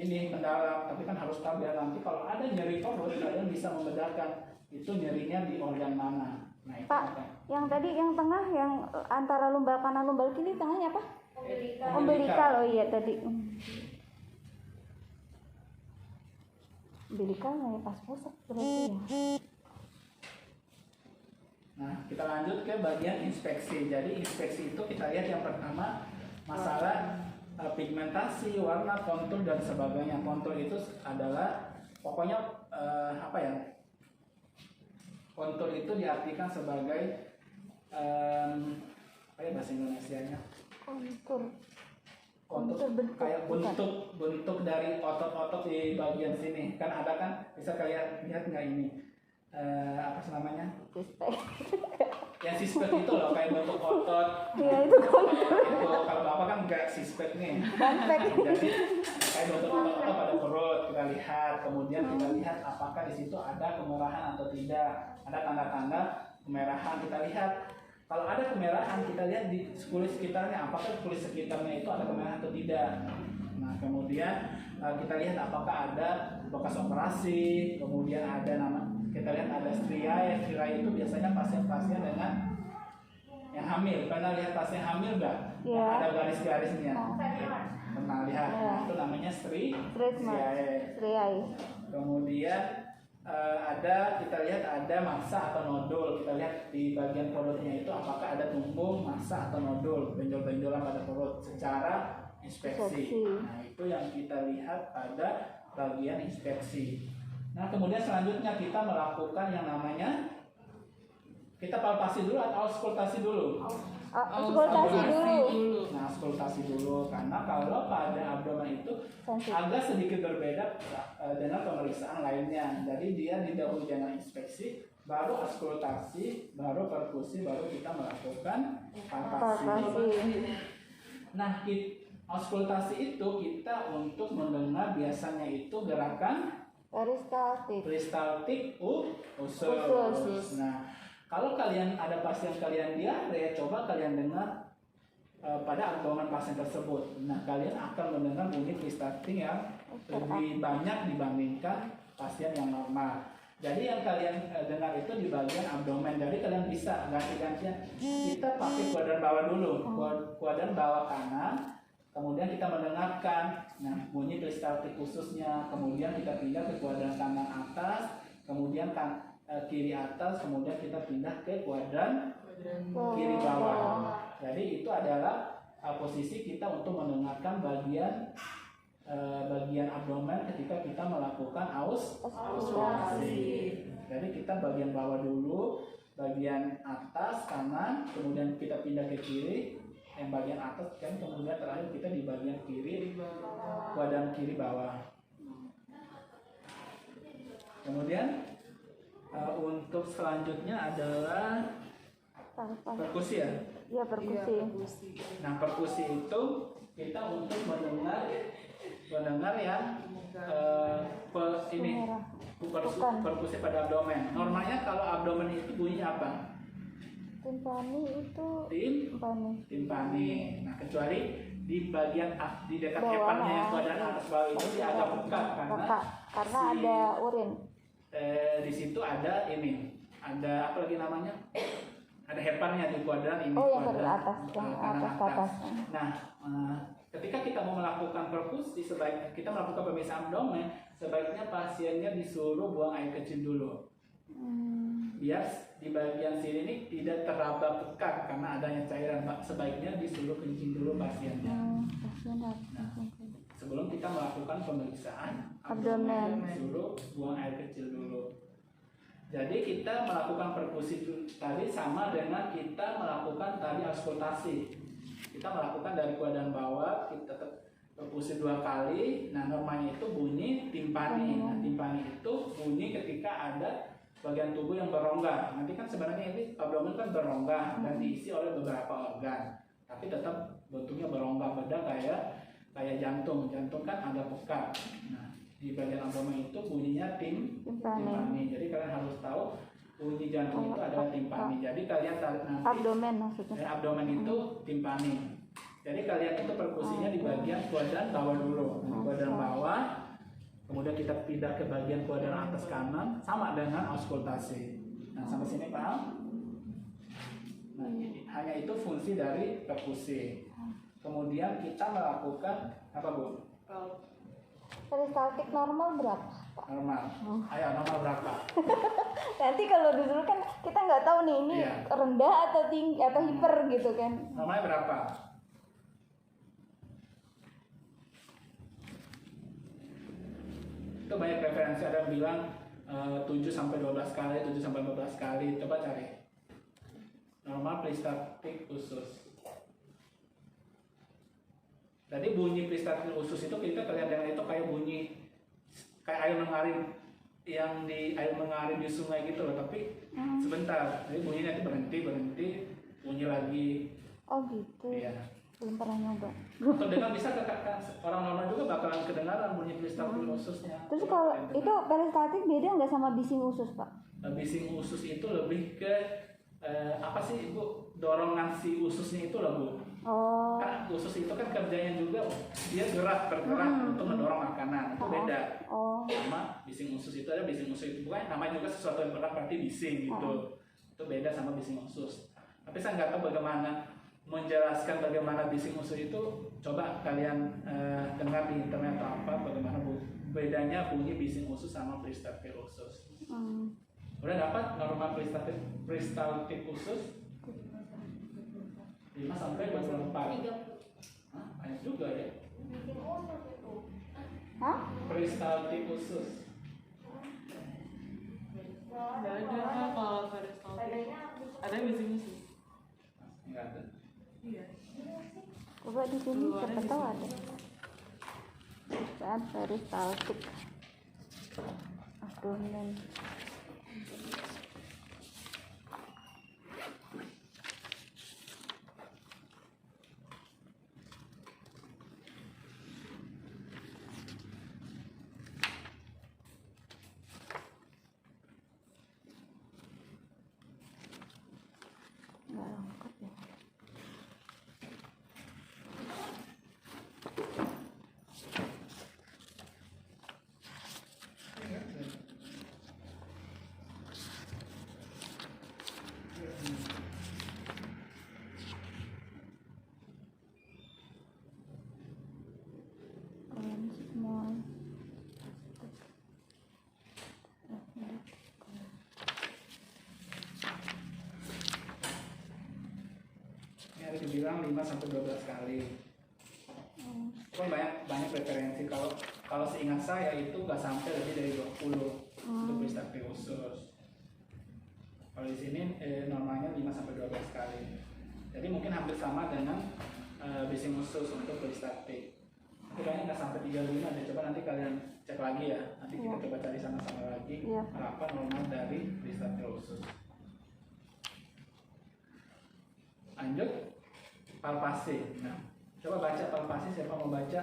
ini mendalam, tapi kan harus tahu biar nanti kalau ada nyeri perut kalian bisa membedakan itu nyerinya di organ mana. Nah itu Pak, apa? yang tadi yang tengah yang antara lumbal kanan lumbal kiri tengahnya apa? Umbilical. Umbilical. Oh iya tadi. Umbilical ya pas pusat berarti ya. Nah kita lanjut ke bagian inspeksi. Jadi inspeksi itu kita lihat yang pertama masalah pigmentasi, warna, kontur dan sebagainya. Kontur itu adalah pokoknya apa ya? Kontur itu diartikan sebagai apa ya bahasa Indonesianya? Kontur. Kontur bentuk, kayak bentuk dari otot-otot di bagian sini. Kan ada kan bisa kalian lihat nggak ini? Apa sih namanya? Suspek. Yang sispek itu loh kayak bentuk otot. Ya itu kontur. Itu kalau bapak kan nggak sispek nih. Suspek. Jadi kayak bentuk otot pada perut kita lihat. Kemudian kita lihat apakah di situ ada kemerahan atau tidak. Ada tanda-tanda kemerahan kita lihat. Kalau ada kemerahan kita lihat di kulit sekitarnya. Apakah kulit sekitarnya itu ada kemerahan atau tidak. Nah kemudian kita lihat apakah ada bekas operasi. Kemudian ada kita lihat ada striae. Striae itu biasanya pasien-pasien dengan yang hamil. Pernah lihat pasien hamil nggak? Iya. Yang ada garis-garisnya. Pernah lihat. Iya. Nah, itu namanya striae. Striae. Kemudian ada kita lihat ada massa atau nodul. Kita lihat di bagian perutnya itu apakah ada tumbuh massa atau nodul, benjol-benjolan pada perut secara inspeksi. Nah itu yang kita lihat pada bagian inspeksi. Nah kemudian selanjutnya kita melakukan yang namanya kita palpasi dulu atau auskultasi dulu. Auskultasi dulu. Nah auskultasi dulu karena kalau pada abdomen itu agak sedikit berbeda dengan pemeriksaan lainnya. Jadi dia didahului dengan inspeksi, baru auskultasi, baru perkusi, baru kita melakukan palpasi. Nah auskultasi itu kita untuk mendengar biasanya itu gerakan peristaltik usus. Nah kalau kalian ada pasien kalian diare, coba kalian dengar pada abdomen pasien tersebut. Nah, kalian akan mendengar bunyi peristaltik yang lebih banyak dibandingkan pasien yang normal. Jadi yang kalian dengar itu di bagian abdomen. Jadi kalian bisa ganti-gantian. Kita pakai kuadran bawah dulu, kuadran bawah kanan. Kemudian kita mendengarkan, bunyi peristaltik ususnya. Kemudian kita pindah ke kuadran kanan atas. Kemudian kiri atas, kemudian kita pindah ke kuadran kiri bawah. Jadi itu adalah posisi kita untuk mendengarkan bagian abdomen ketika kita melakukan auskultasi. Jadi kita bagian bawah dulu, bagian atas kanan, kemudian kita pindah ke kiri, yang bagian atas kan, kemudian terakhir kita di bagian kiri, kuadran kiri bawah. Kemudian untuk selanjutnya adalah perkusi ya. Iya perkusi. Nah perkusi itu kita untuk mendengar yang perkusi pada abdomen. Normalnya kalau abdomen itu bunyinya apa? Timpani itu. Timpani. Nah kecuali di bagian di dekat bawah, hepannya yang kuadran atas bawah itu dia agak pekat karena ada urin. Di situ ada ada apa lagi namanya? Ada hepannya di kuadran ini. Oh yang kuadran dari atas, yang atas ke atas. Nah, ketika kita mau melakukan perkusi, sebaiknya kita melakukan pemeriksaan abdomen, sebaiknya pasiennya disuruh buang air kecil dulu. Biar di bagian sini ini tidak teraba pekat karena adanya cairan. Sebaiknya disuruh kencing dulu pasiennya. Nah, sebelum kita melakukan pemeriksaan abdomen, disuruh buang air kecil dulu. Jadi kita melakukan perkusi tadi sama dengan kita melakukan tadi auskultasi. Kita melakukan dari kuadran bawah, kita perkusi 2 kali. Nah normalnya itu bunyi timpani. Nah timpani itu bunyi ketika ada bagian tubuh yang berongga. Nanti kan sebenarnya ini abdomen kan berongga dan diisi oleh beberapa organ. Tapi tetap bentuknya berongga, beda kayak jantung. Jantung kan agak pekat. Nah di bagian abdomen itu bunyinya timpani. Jadi kalian harus tahu bunyi jantung itu adalah timpani. Jadi kalian tarik nanti abdomen maksudnya. Abdomen itu timpani. Jadi kalian itu perkusinya di bagian kuadran bawah dulu. Kuadran bawah, kemudian kita pindah ke bagian kuadran atas kanan, sama dengan auskultasi. Nah, sampai sini paham? Nah, hanya itu fungsi dari perkusi. Kemudian kita melakukan apa, Bu? Peristaltik normal berapa? Normal. Ayo, normal berapa? Nanti kalau dulu kan kita nggak tahu nih ini Iya. rendah atau tinggi atau hiper gitu kan. Normalnya berapa? Itu banyak referensi, ada yang bilang 7 sampai 12 kali, 7 sampai 15 kali. Coba cari. Normal peristaltik usus. Jadi bunyi peristaltik usus itu kita kelihatannya itu kayak bunyi kayak air mengalir yang di air mengalir di sungai gitu loh, tapi sebentar. Jadi bunyinya itu berhenti, bunyi lagi. Oh gitu. Iya. Belum pernah nyoba. Atau dengar bisa orang normal juga bakalan kedengaran bunyi peristaltik ususnya. Terus kalau itu peristaltik beda nggak sama bising usus, Pak? Bising usus itu lebih ke apa sih, Bu? Dorongan si ususnya itu loh, Bu. Oh. Kan usus itu kan kerjanya juga dia bergerak untuk mendorong makanan. Itu beda. Oh. Sama bising usus itu ada bising usus itu bukan namanya juga sesuatu yang berat berarti bising gitu. Itu beda sama bising usus. Tapi saya nggak tahu bagaimana menjelaskan bagaimana bising usus itu. Coba kalian dengar di internet atau apa bagaimana bedanya bunyi bising usus sama peristaltik usus. Udah dapat normal peristaltik usus 5 sampai 24. Hah? Banyak juga ya. Hah? Peristaltik usus. Nggak ada kalau peristaltik. Ada bising usus. Enggak ada. Iya. Coba di sini siapa tahu ada. Saat peristaltik abdomen. Nggak lengkap ya. Small. Ini ada dibilang 5 sampai 12 kali. Pun banyak referensi kalau seingat saya itu nggak sampai lebih dari 20 untuk peristaltik usus. Kalau di sini normalnya 5 sampai 12 kali. Jadi mungkin hampir sama dengan bising usus untuk peristaltik. Tapi kayaknya nggak sampai 35 deh. Coba nanti kalian cek lagi ya. Nanti kita coba cari sama-sama lagi berapa normal dari peristaltik usus. Lanjut palpasi. Nah, coba baca palpasi, siapa mau baca?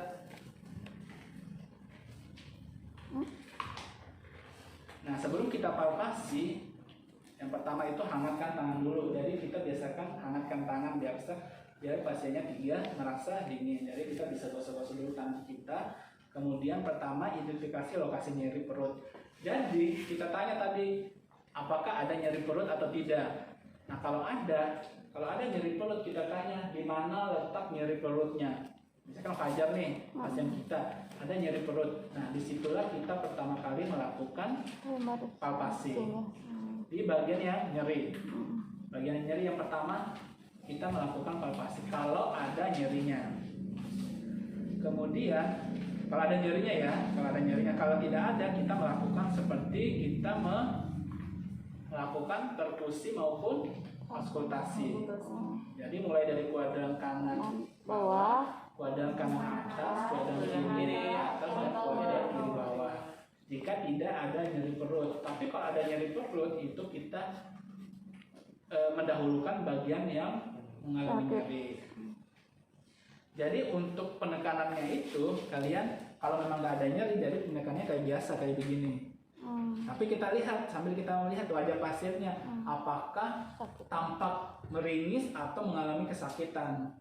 Nah, sebelum kita palpasi, yang pertama itu hangatkan tangan dulu. Jadi kita biasakan hangatkan tangan biar pasiennya dia merasa dingin. Jadi kita bisa gosok-gosok dulu tangan kita. Kemudian pertama identifikasi lokasi nyeri perut. Jadi kita tanya tadi apakah ada nyeri perut atau tidak. Nah, kalau ada nyeri perut kita tanya di mana letak nyeri perutnya. Misalkan Fajar nih pasien kita ada nyeri perut. Nah, disitulah kita pertama kali melakukan palpasi di bagian yang nyeri. Bagian nyeri yang pertama kita melakukan palpasi kalau ada nyerinya. Kemudian kalau ada nyerinya ya, kalau tidak ada kita melakukan seperti kita melakukan perkusi maupun auskultasi. Jadi mulai dari kuadran kanan bawah, kuadran kanan atas, kuadran kiri atas, dan kuadran kiri bawah. Jika tidak ada nyeri perut, tapi kalau ada nyeri perut itu kita mendahulukan bagian yang mengalami nyeri. Jadi untuk penekanannya itu kalian kalau memang nggak ada nyeri, jadi penekanannya kayak biasa kayak begini. Tapi kita lihat sambil kita melihat wajah pasiennya apakah tampak meringis atau mengalami kesakitan.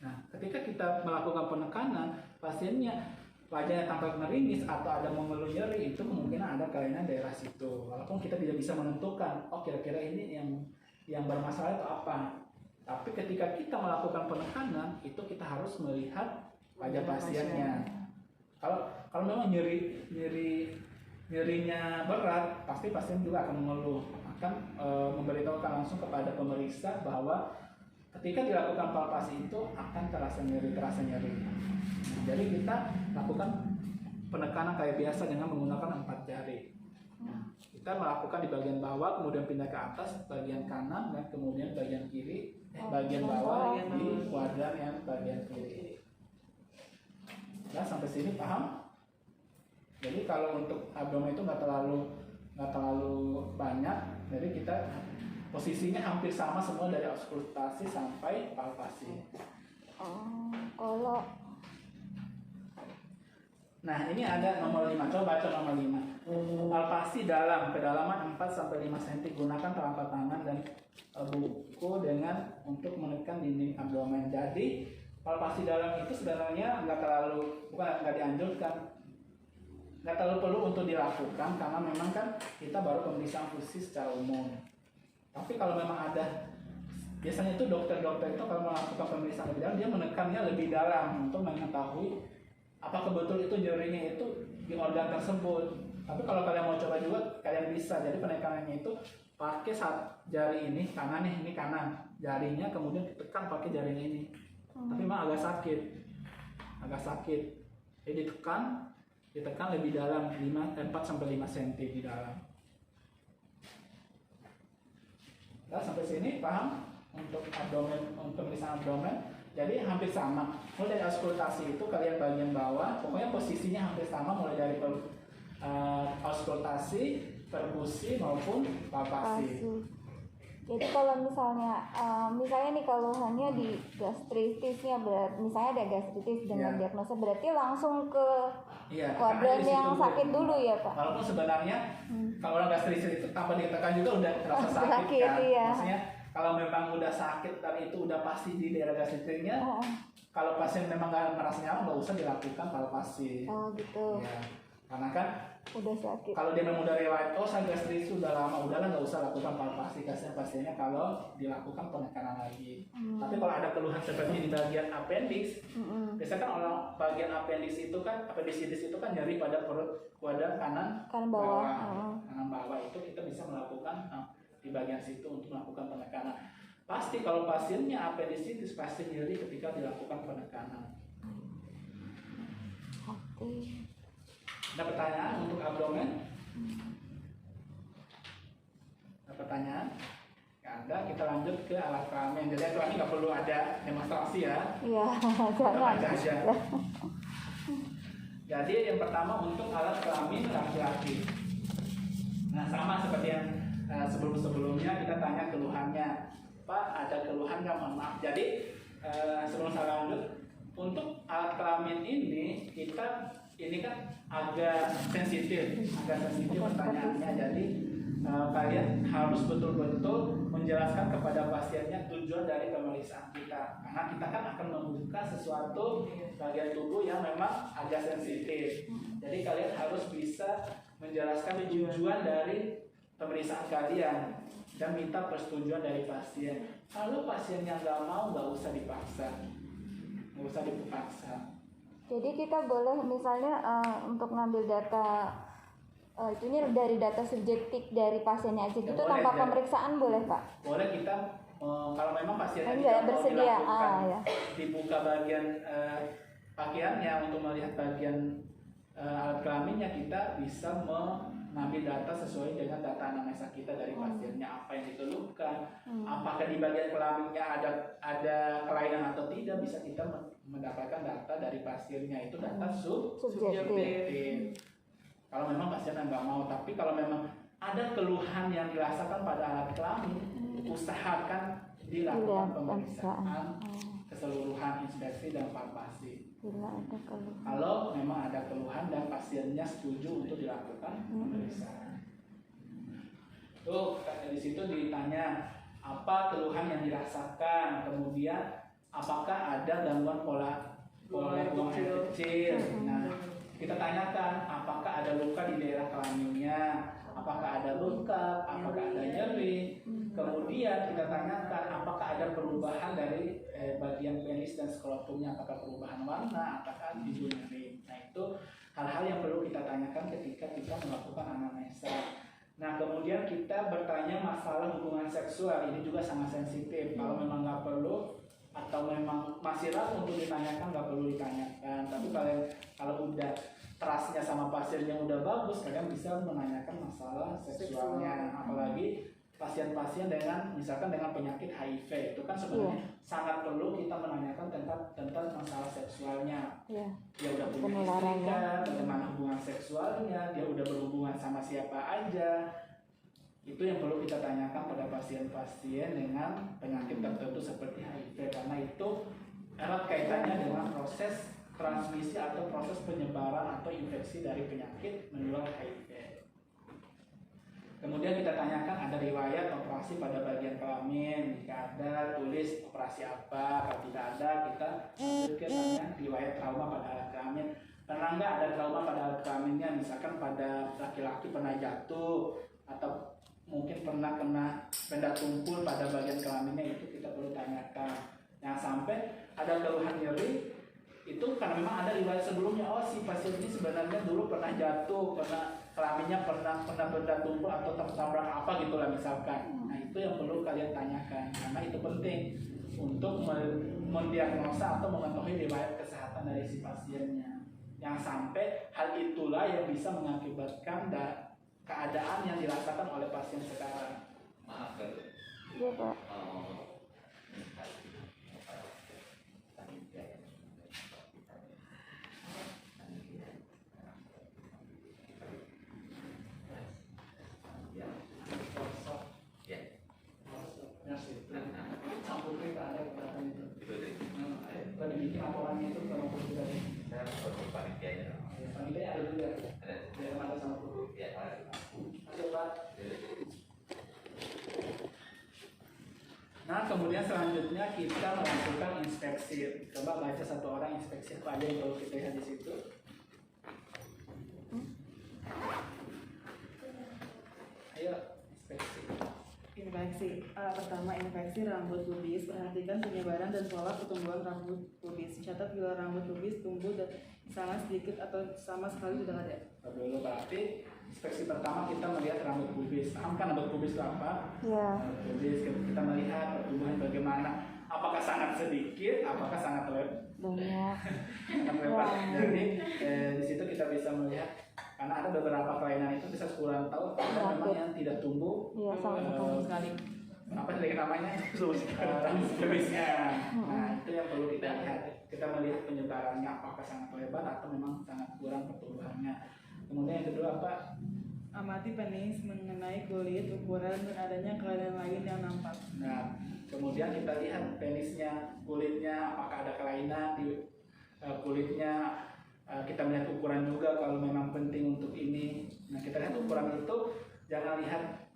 Nah, ketika kita melakukan penekanan, pasiennya wajahnya tampak meringis atau ada mengeluh nyeri, itu kemungkinan ada kelainan daerah situ. Walaupun kita tidak bisa menentukan, oh kira-kira ini yang bermasalah itu apa. Tapi ketika kita melakukan penekanan, itu kita harus melihat wajah pasiennya. Kalau memang nyerinya berat, pasti pasien juga akan mengeluh, akan memberitahukan langsung kepada pemeriksa bahwa ketika dilakukan palpasi itu akan terasa nyeri. Jadi kita lakukan penekanan kayak biasa dengan menggunakan 4 jari. Kita melakukan di bagian bawah, kemudian pindah ke atas bagian kanan, dan kemudian bagian kiri, bagian bawah di kuadran yang bagian kiri. Nah, sampai sini paham? Jadi kalau untuk abdomen itu nggak terlalu banyak, jadi kita posisinya hampir sama semua dari auskultasi sampai palpasi. Kalau Nah, ini ada nomor 5. Coba baca nomor 5. Palpasi dalam kedalaman 4-5 cm. Gunakan telapak tangan dan buku untuk menekan dinding abdomen. Jadi, palpasi dalam itu sebenarnya nggak dianjurkan. Nggak terlalu perlu untuk dilakukan karena memang kan kita baru pemeriksaan fusi secara umum. Tapi kalau memang ada, biasanya itu dokter-dokter itu kalau melakukan pemeriksaan lebih dalam, dia menekannya lebih dalam untuk mengetahui apakah betul itu nyerinya itu di organ tersebut. Tapi kalau kalian mau coba juga, kalian bisa. Jadi penekanannya itu pakai jari ini, kanan nih, ini kanan. Jarinya kemudian ditekan pakai jari ini. Tapi memang agak sakit. Jadi ditekan lebih dalam, 4-5 cm di dalam. Nah, sampai sini paham untuk abdomen, untuk pemeriksaan abdomen. Jadi hampir sama. Mulai dari auskultasi itu kalian bagian bawah, pokoknya posisinya hampir sama mulai dari auskultasi, perkusi maupun palpasi. Jadi kalau misalnya nih kalau hanya di gastritisnya misalnya ada gastritis dengan diagnosa, berarti langsung ke kuadran yang sakit dulu ya Pak? Walaupun sebenarnya kalau orang gastritis itu tanpa ditekan juga udah terasa sakit kan? Iya. Maksudnya kalau memang udah sakit dan itu udah pasti di daerah gastritisnya, kalau pasien memang nggak merasa nyaman nggak usah dilakukan palpasi. Oh gitu. Ya, karena kan udah sakit. kalau dia memang udah riwayat, saya gastritis sudah lama, udahlah nggak usah lakukan palpasi. Kasihan pasiennya kalau dilakukan penekanan lagi. Tapi kalau ada keluhan seperti di bagian appendix, biasanya kan orang bagian appendix itu kan nyeri pada perut kuadran kanan bawah. Kanan bawah itu kita bisa melakukan di bagian situ untuk melakukan penekanan. Pasti kalau pasiennya appendicitis pasti nyeri ketika dilakukan penekanan. Oke. Ada pertanyaan untuk abdomen? Ada pertanyaan? Nggak ada, kita lanjut ke alat kelamin. Jadi ini nggak perlu ada demonstrasi ya. Iya, Kita jangan. baca aja. Jadi yang pertama untuk alat kelamin laki-laki. Nah, sama seperti yang sebelum-sebelumnya kita tanya keluhannya. Pak, ada keluhan nggak? Mohon maaf. Jadi sebelum saya lanjut, untuk alat kelamin ini ini kan agak sensitif pertanyaannya. Jadi kalian harus betul-betul menjelaskan kepada pasiennya tujuan dari pemeriksaan kita, karena kita kan akan membuka sesuatu bagian tubuh yang memang agak sensitif. Jadi kalian harus bisa menjelaskan tujuan dari pemeriksaan kalian dan minta persetujuan dari pasien. Kalau pasiennya nggak mau, nggak usah dipaksa. Jadi kita boleh misalnya untuk ngambil data ini dari data subjektif dari pasiennya aja gitu, boleh, tanpa pemeriksaan boleh Pak? Boleh kita kalau memang pasiennya Enggak, tidak mau bersedia. dilakukan dibuka bagian pakaiannya untuk melihat bagian alat kelaminnya, kita bisa mengambil data sesuai dengan data anamnesa kita dari pasiennya, apa yang dikeluhkan, apakah di bagian kelaminnya ada kelainan atau tidak, bisa kita mendapatkan data dari pasiennya, itu data subjektif. Kalau memang pasiennya nggak mau, tapi kalau memang ada keluhan yang dirasakan pada alat kelamin, usahakan dilakukan pemeriksaan keseluruhan, inspeksi dan palpasi. Kalau memang ada keluhan dan pasiennya setuju untuk dilakukan pemeriksaan. Tuh, di situ ditanya apa keluhan yang dirasakan, kemudian apakah ada gangguan pola Buang air buang air kecil. kecil. Nah, kita tanyakan apakah ada luka di daerah kelaminnya, apakah ada bengkak, apakah ada nyeri. Kemudian kita tanyakan apakah ada perubahan dari bagian penis dan skrotumnya, apakah perubahan warna, apakah timbul nyeri. Nah, itu hal-hal yang perlu kita tanyakan ketika kita melakukan anamnesa. Nah, kemudian kita bertanya masalah hubungan seksual, ini juga sangat sensitif. Kalau memang nggak perlu atau memang masih ragu untuk ditanyakan, nggak perlu ditanyakan. Tapi kalau udah trustnya sama pasiennya udah bagus, kalian bisa menanyakan masalah seksualnya. Apalagi pasien-pasien dengan misalkan dengan penyakit HIV, itu kan sebenarnya sangat perlu kita menanyakan tentang masalah seksualnya. Iya. Dia udah punya istri Penularannya. kan, bagaimana hubungan seksualnya, dia udah berhubungan sama siapa aja. Itu yang perlu kita tanyakan pada pasien-pasien dengan penyakit tertentu seperti HIV, karena itu erat kaitannya dengan proses transmisi atau proses penyebaran atau infeksi dari penyakit menular HIV. Kemudian kita tanyakan ada riwayat operasi pada bagian kelamin, jika ada tulis operasi apa, kalau tidak ada kita tanya riwayat trauma pada alat kelamin. Pernah nggak ada trauma pada alat kelaminnya, misalkan pada laki-laki pernah jatuh atau mungkin pernah kena benda tumpul pada bagian kelaminnya, itu kita perlu tanyakan. Yang sampai ada keluhan nyeri itu karena memang ada riwayat sebelumnya, oh si pasien ini sebenarnya dulu pernah jatuh, pernah kelaminnya pernah benda tumpul atau tertabrak apa gitulah misalkan. Nah, itu yang perlu kalian tanyakan karena itu penting untuk mendiagnosa atau mengetahui riwayat kesehatan dari si pasiennya. Yang sampai hal itulah yang bisa mengakibatkan keadaan yang dirasakan oleh pasien sekarang. Maaf kan. Iya, Pak. Nah, kemudian selanjutnya kita melakukan inspeksi. Coba baca satu orang inspeksi apa aja yang perlu kita lihat di situ. Ayo, inspeksi. Infeksi. Pertama, infeksi rambut pubis. Perhatikan penyebaran dan pola pertumbuhan rambut pubis. Catat bila rambut pubis tumbuh dan sangat sedikit atau sama sekali tidak ada. Dulu berarti inspeksi pertama kita melihat rambut pubis. Paham kan rambut pubis itu apa? Iya. Rambut pubis kita melihat pertumbuhan bagaimana. Apakah sangat sedikit? Apakah sangat Banyak. sangat lebar? Jadi di situ kita bisa melihat karena ada beberapa kelainan itu bisa kurang tahu ada memang yang tidak tumbuh. Iya, sama sekali. Apa tadi namanya? Rambut pubisnya. Nah, itu yang perlu kita lihat. Kita melihat penyebarannya apakah sangat lebar atau memang sangat kurang pertumbuhannya. Kemudian yang kedua apa? Amati penis mengenai kulit, ukuran, dan adanya kelainan lain yang nampak. Nah, kemudian kita lihat penisnya, kulitnya, apakah ada kelainan di kulitnya. Kita melihat ukuran juga kalau memang penting untuk ini. Nah, kita lihat ukuran itu, jangan lihat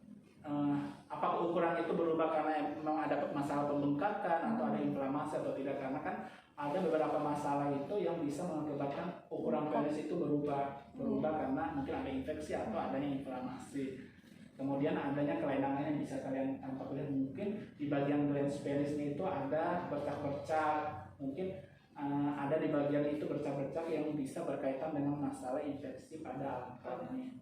apakah ukuran itu berubah karena memang ada masalah pembengkakan atau ada inflamasi atau tidak, karena kan ada beberapa masalah itu yang bisa mengakibatkan ukuran penis itu berubah karena mungkin ada infeksi atau adanya inflamasi. Kemudian adanya kelainan yang bisa kalian tampak lihat, mungkin di bagian glans penisnya itu ada bercak-bercak, mungkin ada di bagian itu bercak-bercak yang bisa berkaitan dengan masalah infeksi pada alat kelamin.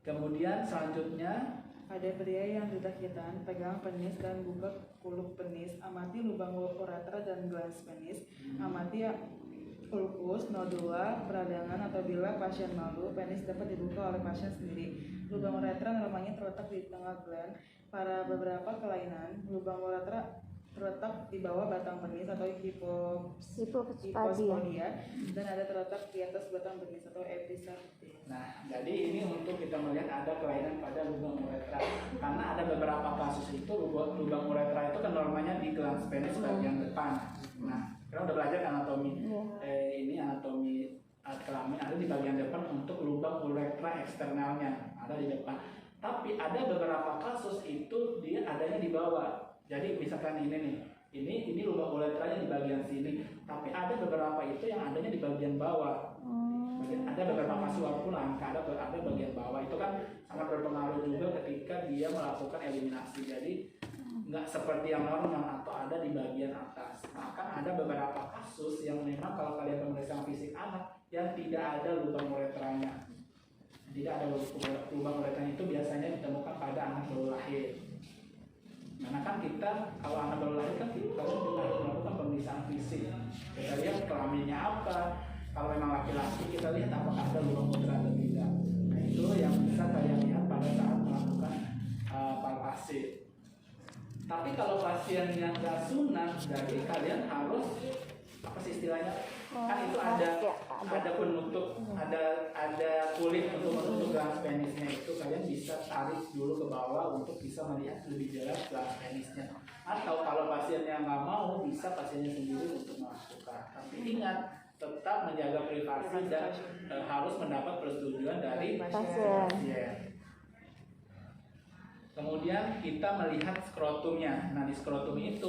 Kemudian selanjutnya Ada pria yang kesakitan, pegang penis dan buka kuluk penis. Amati lubang uretra dan glans penis. Amati ulkus, nodula, peradangan, atau bila pasien malu, penis dapat dibuka oleh pasien sendiri. Lubang uretra normalnya terletak di tengah gland. Pada beberapa kelainan, lubang uretra terletak di bawah batang penis atau hipospodia dan ada terletak di atas batang penis atau epicertis. Nah, jadi ini untuk kita melihat ada kelainan pada lubang uretra. Karena ada beberapa kasus itu lubang uretra itu kan normalnya di glans penis bagian depan. Nah, kita udah belajar anatomi. Ini anatomi alat kelamin ada di bagian depan untuk lubang uretra eksternalnya ada di depan. Tapi ada beberapa kasus itu dia adanya di bawah. Jadi misalkan ini nih, ini lubang uretranya di bagian sini, tapi ada beberapa itu yang adanya di bagian bawah. Ada beberapa kasual pun langka, ada bagian bawah. Itu kan sangat berpengaruh juga ketika dia melakukan eliminasi. Jadi nggak seperti yang normal atau ada di bagian atas. Maka ada beberapa kasus yang memang kalau kalian pemeriksaan fisik anak yang tidak ada lubang uretranya. Tidak ada lubang uretranya, itu biasanya ditemukan pada anak baru lahir. Karena kan kita kalau anak baru lahir kan kita harus melakukan pemeriksaan fisik. Kita lihat kelaminnya apa. Kalau memang laki-laki kita lihat apakah ada lubang uretra atau tidak. Nah itu yang bisa kalian lihat pada saat melakukan palpasi. Tapi kalau pasien yang nggak sunat, jadi kalian harus apa sih istilahnya? Kan itu ada penutup, ada kulit untuk menutup gelang penisnya, itu kalian bisa tarik dulu ke bawah untuk bisa melihat lebih jelas gelang penisnya. Atau kalau pasiennya nggak mau, bisa pasiennya sendiri untuk melakukan. Tapi ingat, tetap menjaga privasi dan harus mendapat persetujuan dari pasien. Kemudian kita melihat skrotumnya. Nah di skrotum itu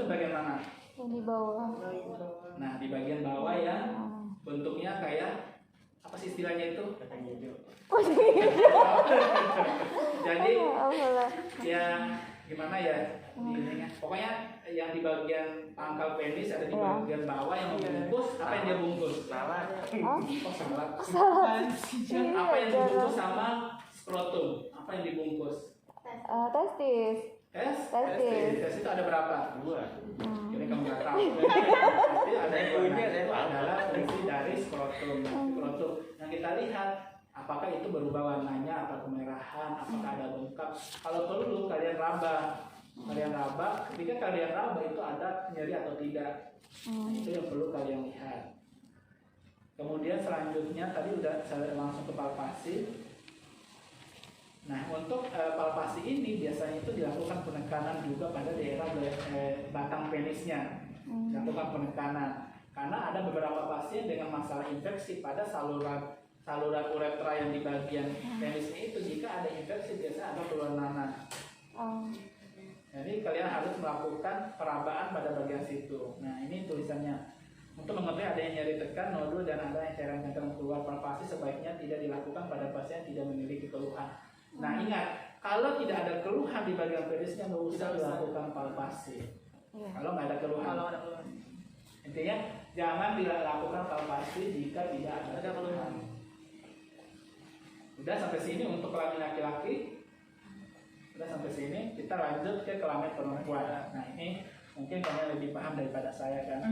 bagian mana? Yang di bawah. Nah di bagian bawah yang bentuknya kayak apa sih istilahnya itu? Jadi ya gimana ya? Pokoknya yang di bagian pangkal penis ada di bagian bawah yang membungkus. Apa yang dia bungkus? Salah. Oh salah. Apa yang dibungkus sama skrotum? Apa yang dibungkus? Testis. Testis itu ada berapa? 2. Jadi kamu nggak tahu. Jadi ada itu adalah fungsi dari skrotum. Skrotum yang kita lihat apakah itu berubah warnanya, apa kemerahan, apakah ada bengkak. Kalau perlu kalian raba. Ketika kalian raba itu ada nyeri atau tidak. Itu yang perlu kalian lihat. Kemudian selanjutnya tadi udah saya langsung ke palpasi. Nah untuk palpasi ini biasanya itu dilakukan penekanan juga pada daerah batang penisnya. Dilakukan penekanan karena ada beberapa pasien dengan masalah infeksi pada saluran uretra yang di bagian penisnya itu. Jika ada infeksi biasanya ada keluar nanah. Jadi kalian harus melakukan perabaan pada bagian situ. Nah ini tulisannya. Untuk mengetahui adanya nyeri tekan, nodul dan ada yang cairan yang keluar, palpasi sebaiknya tidak dilakukan pada pasien yang tidak memiliki keluhan. Nah ingat, kalau tidak ada keluhan di bagian penisnya nggak usah dilakukan palpasi. Kalau nggak ada keluhan. Intinya jangan dilakukan palpasi jika tidak ada keluhan. Udah sampai sini untuk kelamin laki-laki. Udah sampai sini, kita lanjut ke kelamin perempuan. Nah ini mungkin kalian lebih paham daripada saya kan.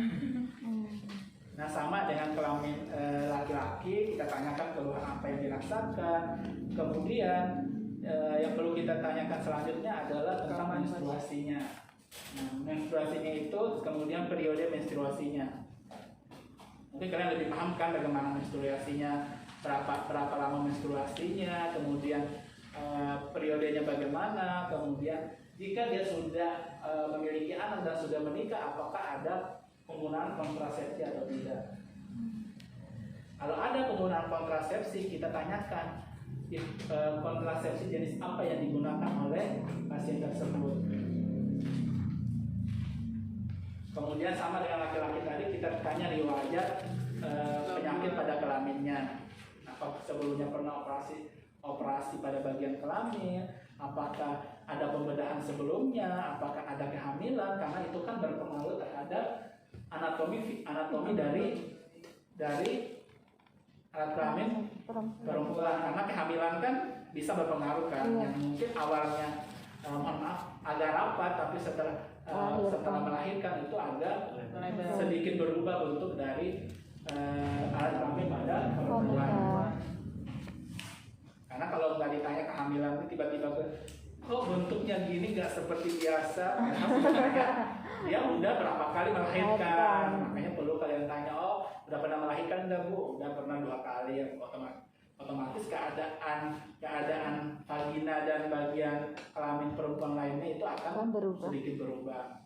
Nah sama dengan kelamin laki-laki, kita tanyakan keluhan apa yang dirasakan. Kemudian yang perlu kita tanyakan selanjutnya adalah tentang menstruasinya. Nah, menstruasinya itu kemudian periode menstruasinya. Mungkin kalian lebih paham kan bagaimana menstruasinya, berapa lama menstruasinya, kemudian periodenya bagaimana, kemudian jika dia sudah memiliki anak dan sudah menikah, apakah ada penggunaan kontrasepsi atau tidak. Kalau ada penggunaan kontrasepsi, kita tanyakan kontrasepsi jenis apa yang digunakan oleh pasien tersebut. Kemudian sama dengan laki-laki tadi, kita tanya riwayat penyakit pada kelaminnya. Apakah sebelumnya pernah operasi pada bagian kelamin, apakah ada pembedahan sebelumnya, apakah ada kehamilan, karena itu kan berpengaruh terhadap anatomi dari alat kelamin perempuan. Karena kehamilan kan bisa berpengaruh kan, yang mungkin awalnya mohon maaf agak rapat, tapi setelah melahirkan itu agak sedikit berubah bentuk dari alat kelamin pada perempuan. Karena kalau nggak ditanya kehamilan tiba-tiba kok bentuknya gini nggak seperti biasa, dia udah berapa kali melahirkan, makanya perlu kalian tanya, oh udah pernah melahirkan nggak bu? Udah pernah 2 kali ya, otomatis keadaan vagina dan bagian kelamin perempuan lainnya itu akan sedikit berubah.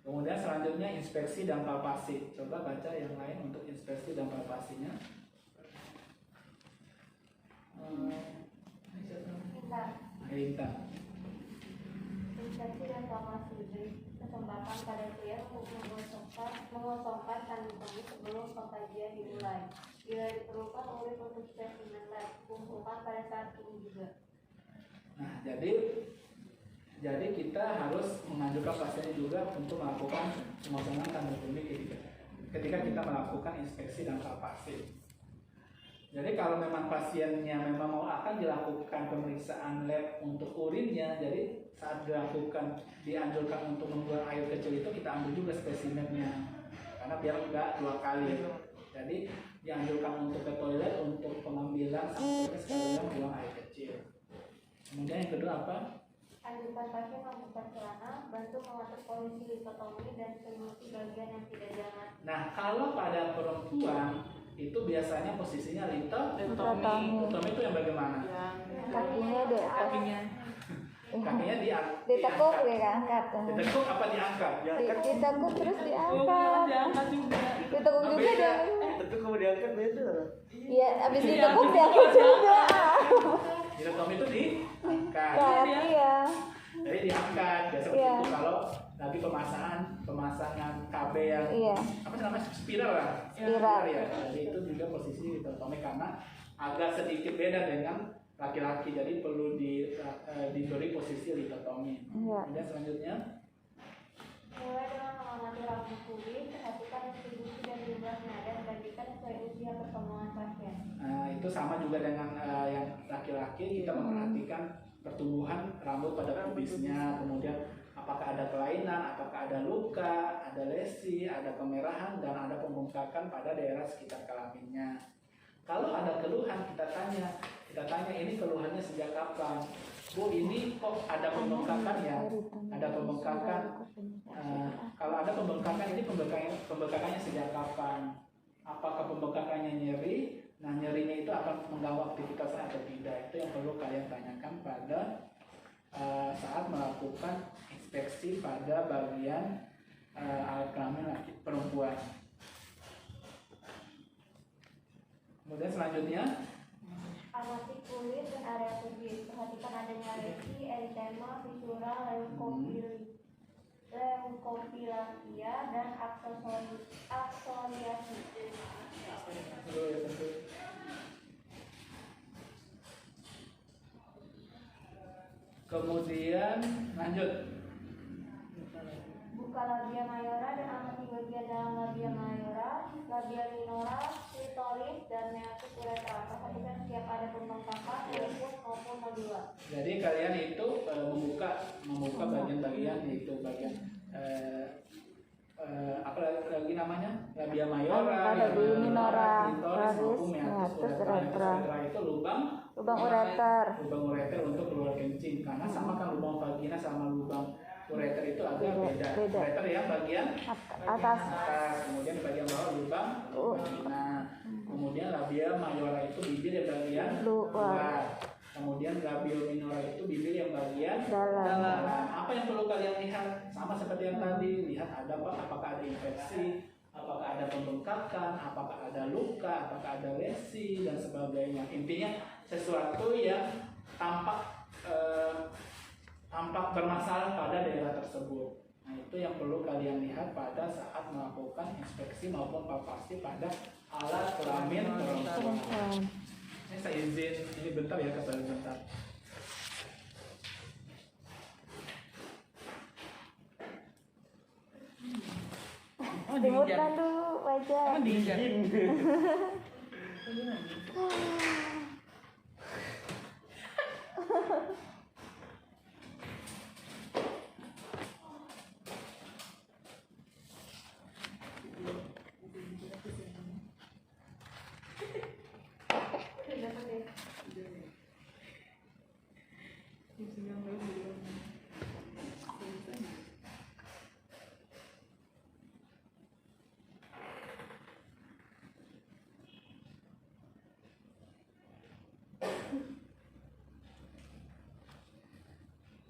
Kemudian selanjutnya inspeksi dan palpasi. Coba baca yang lain untuk inspeksi dan palpasinya. Intan. infeksi dan inflamasi. Kesempatan pada pria untuk mengosongkan kandungan sebelum pengkajian dimulai. Bila diperlukan urin untuk spesimen lab, kumpulkan pada saat ini juga. Nah, jadi kita harus mengajukan pasien juga untuk melakukan pengosongan kandung kemih ketika kita melakukan inspeksi dan palpasi. Jadi kalau memang pasiennya memang mau akan dilakukan pemeriksaan lab untuk urinnya, jadi saat dianjurkan untuk membuang air kecil itu kita ambil juga spesimennya, karena biar enggak 2 kali. Jadi dianjurkan untuk ke toilet untuk pengambilan sampai sekalian buang air kecil. Kemudian yang kedua apa? Anjurkan pasien membuka celana, bantu mengatur kondisi litotomi dan solusi bagian yang tidak jangan. Nah, kalau pada perempuan itu biasanya posisinya Litotomi. litotomi itu yang bagaimana? Yang Kakinya deh, kakinya Kakinya ditekuk ya kan, angkat. Ditekuk apa diangkat? Ditekuk terus oh, diangkat. diangkat juga. Ditekuk juga Beda. dia. Tapi kalau diangkat beda. Iya, abis ditekuk diangkat juga. Litotomi itu diangkat. Kan, iya. Jadi diangkat. Biasa Iya. itu kalau lagi pemasangan KB yang Iya. apa sih namanya, spiral lah. Spiral. Ya. Jadi itu juga posisi litotomi karena agak sedikit beda dengan laki-laki, jadi perlu diberi posisi litotomi. Iya. Kemudian selanjutnya Mulai dengan mengamati rambut kulit, perhatikan distribusi dan jumlahnya dan bagikan sesuai usia perkembangan pasien. itu sama juga dengan yang laki-laki, kita memperhatikan pertumbuhan rambut pada pubisnya, kemudian apakah ada kelainan, apakah ada luka, ada lesi, ada kemerahan, dan ada pembengkakan pada daerah sekitar kelaminnya. Kalau ada keluhan, kita tanya ini keluhannya sejak kapan? Bu, ini kok ada pembengkakan ya? Ada pembengkakan. Kalau ada pembengkakan, ini pembengkakannya sejak kapan? Apakah pembengkakannya nyeri? Nah, nyerinya itu akan mengganggu aktivitasnya atau tidak? Itu yang perlu kalian tanyakan pada saat melakukan inspeksi pada bagian alat kelamin perempuan. Kemudian selanjutnya, Amati kulit dan area pubis. Perhatikan adanya lesi, eritema, fisura, leukoplakia, dan aksoriasi. kemudian lanjut. Buka labia mayora dan amati bagian dalam labia mayora, labia minora, klitoris, dan meatus uretra. Perhatikan setiap ada pembengkakan, meliput maupun nodular. Jadi kalian itu membuka bagian-bagian, yaitu bagian apa lagi namanya, labia mayora, labia minora, klitoris maupun meatus meatus uretra. uretra. Itu lubang ureter. ureter untuk keluar kencing, karena sama kan lubang vagina sama lubang ureter itu agak beda. Beda. Ureter yang bagian Atas. kemudian bagian bawah lubang vagina. Kemudian labia mayora itu bibir yang bagian luar. Kemudian labia minora itu bibir yang bagian Dalam. Apa yang perlu kalian lihat? Sama seperti yang tadi, lihat ada apa? Apakah ada infeksi, apakah ada pembengkakan, apakah ada luka, apakah ada lesi dan sebagainya. Intinya sesuatu yang tampak bermasalah pada daerah tersebut. Nah, itu yang perlu kalian lihat pada saat melakukan inspeksi maupun palpasi pada alat kelamin perempuan. Ini saya izin, ini bentar ya, kembali bentar. Dimutkan dulu wajah. Emang diinjak?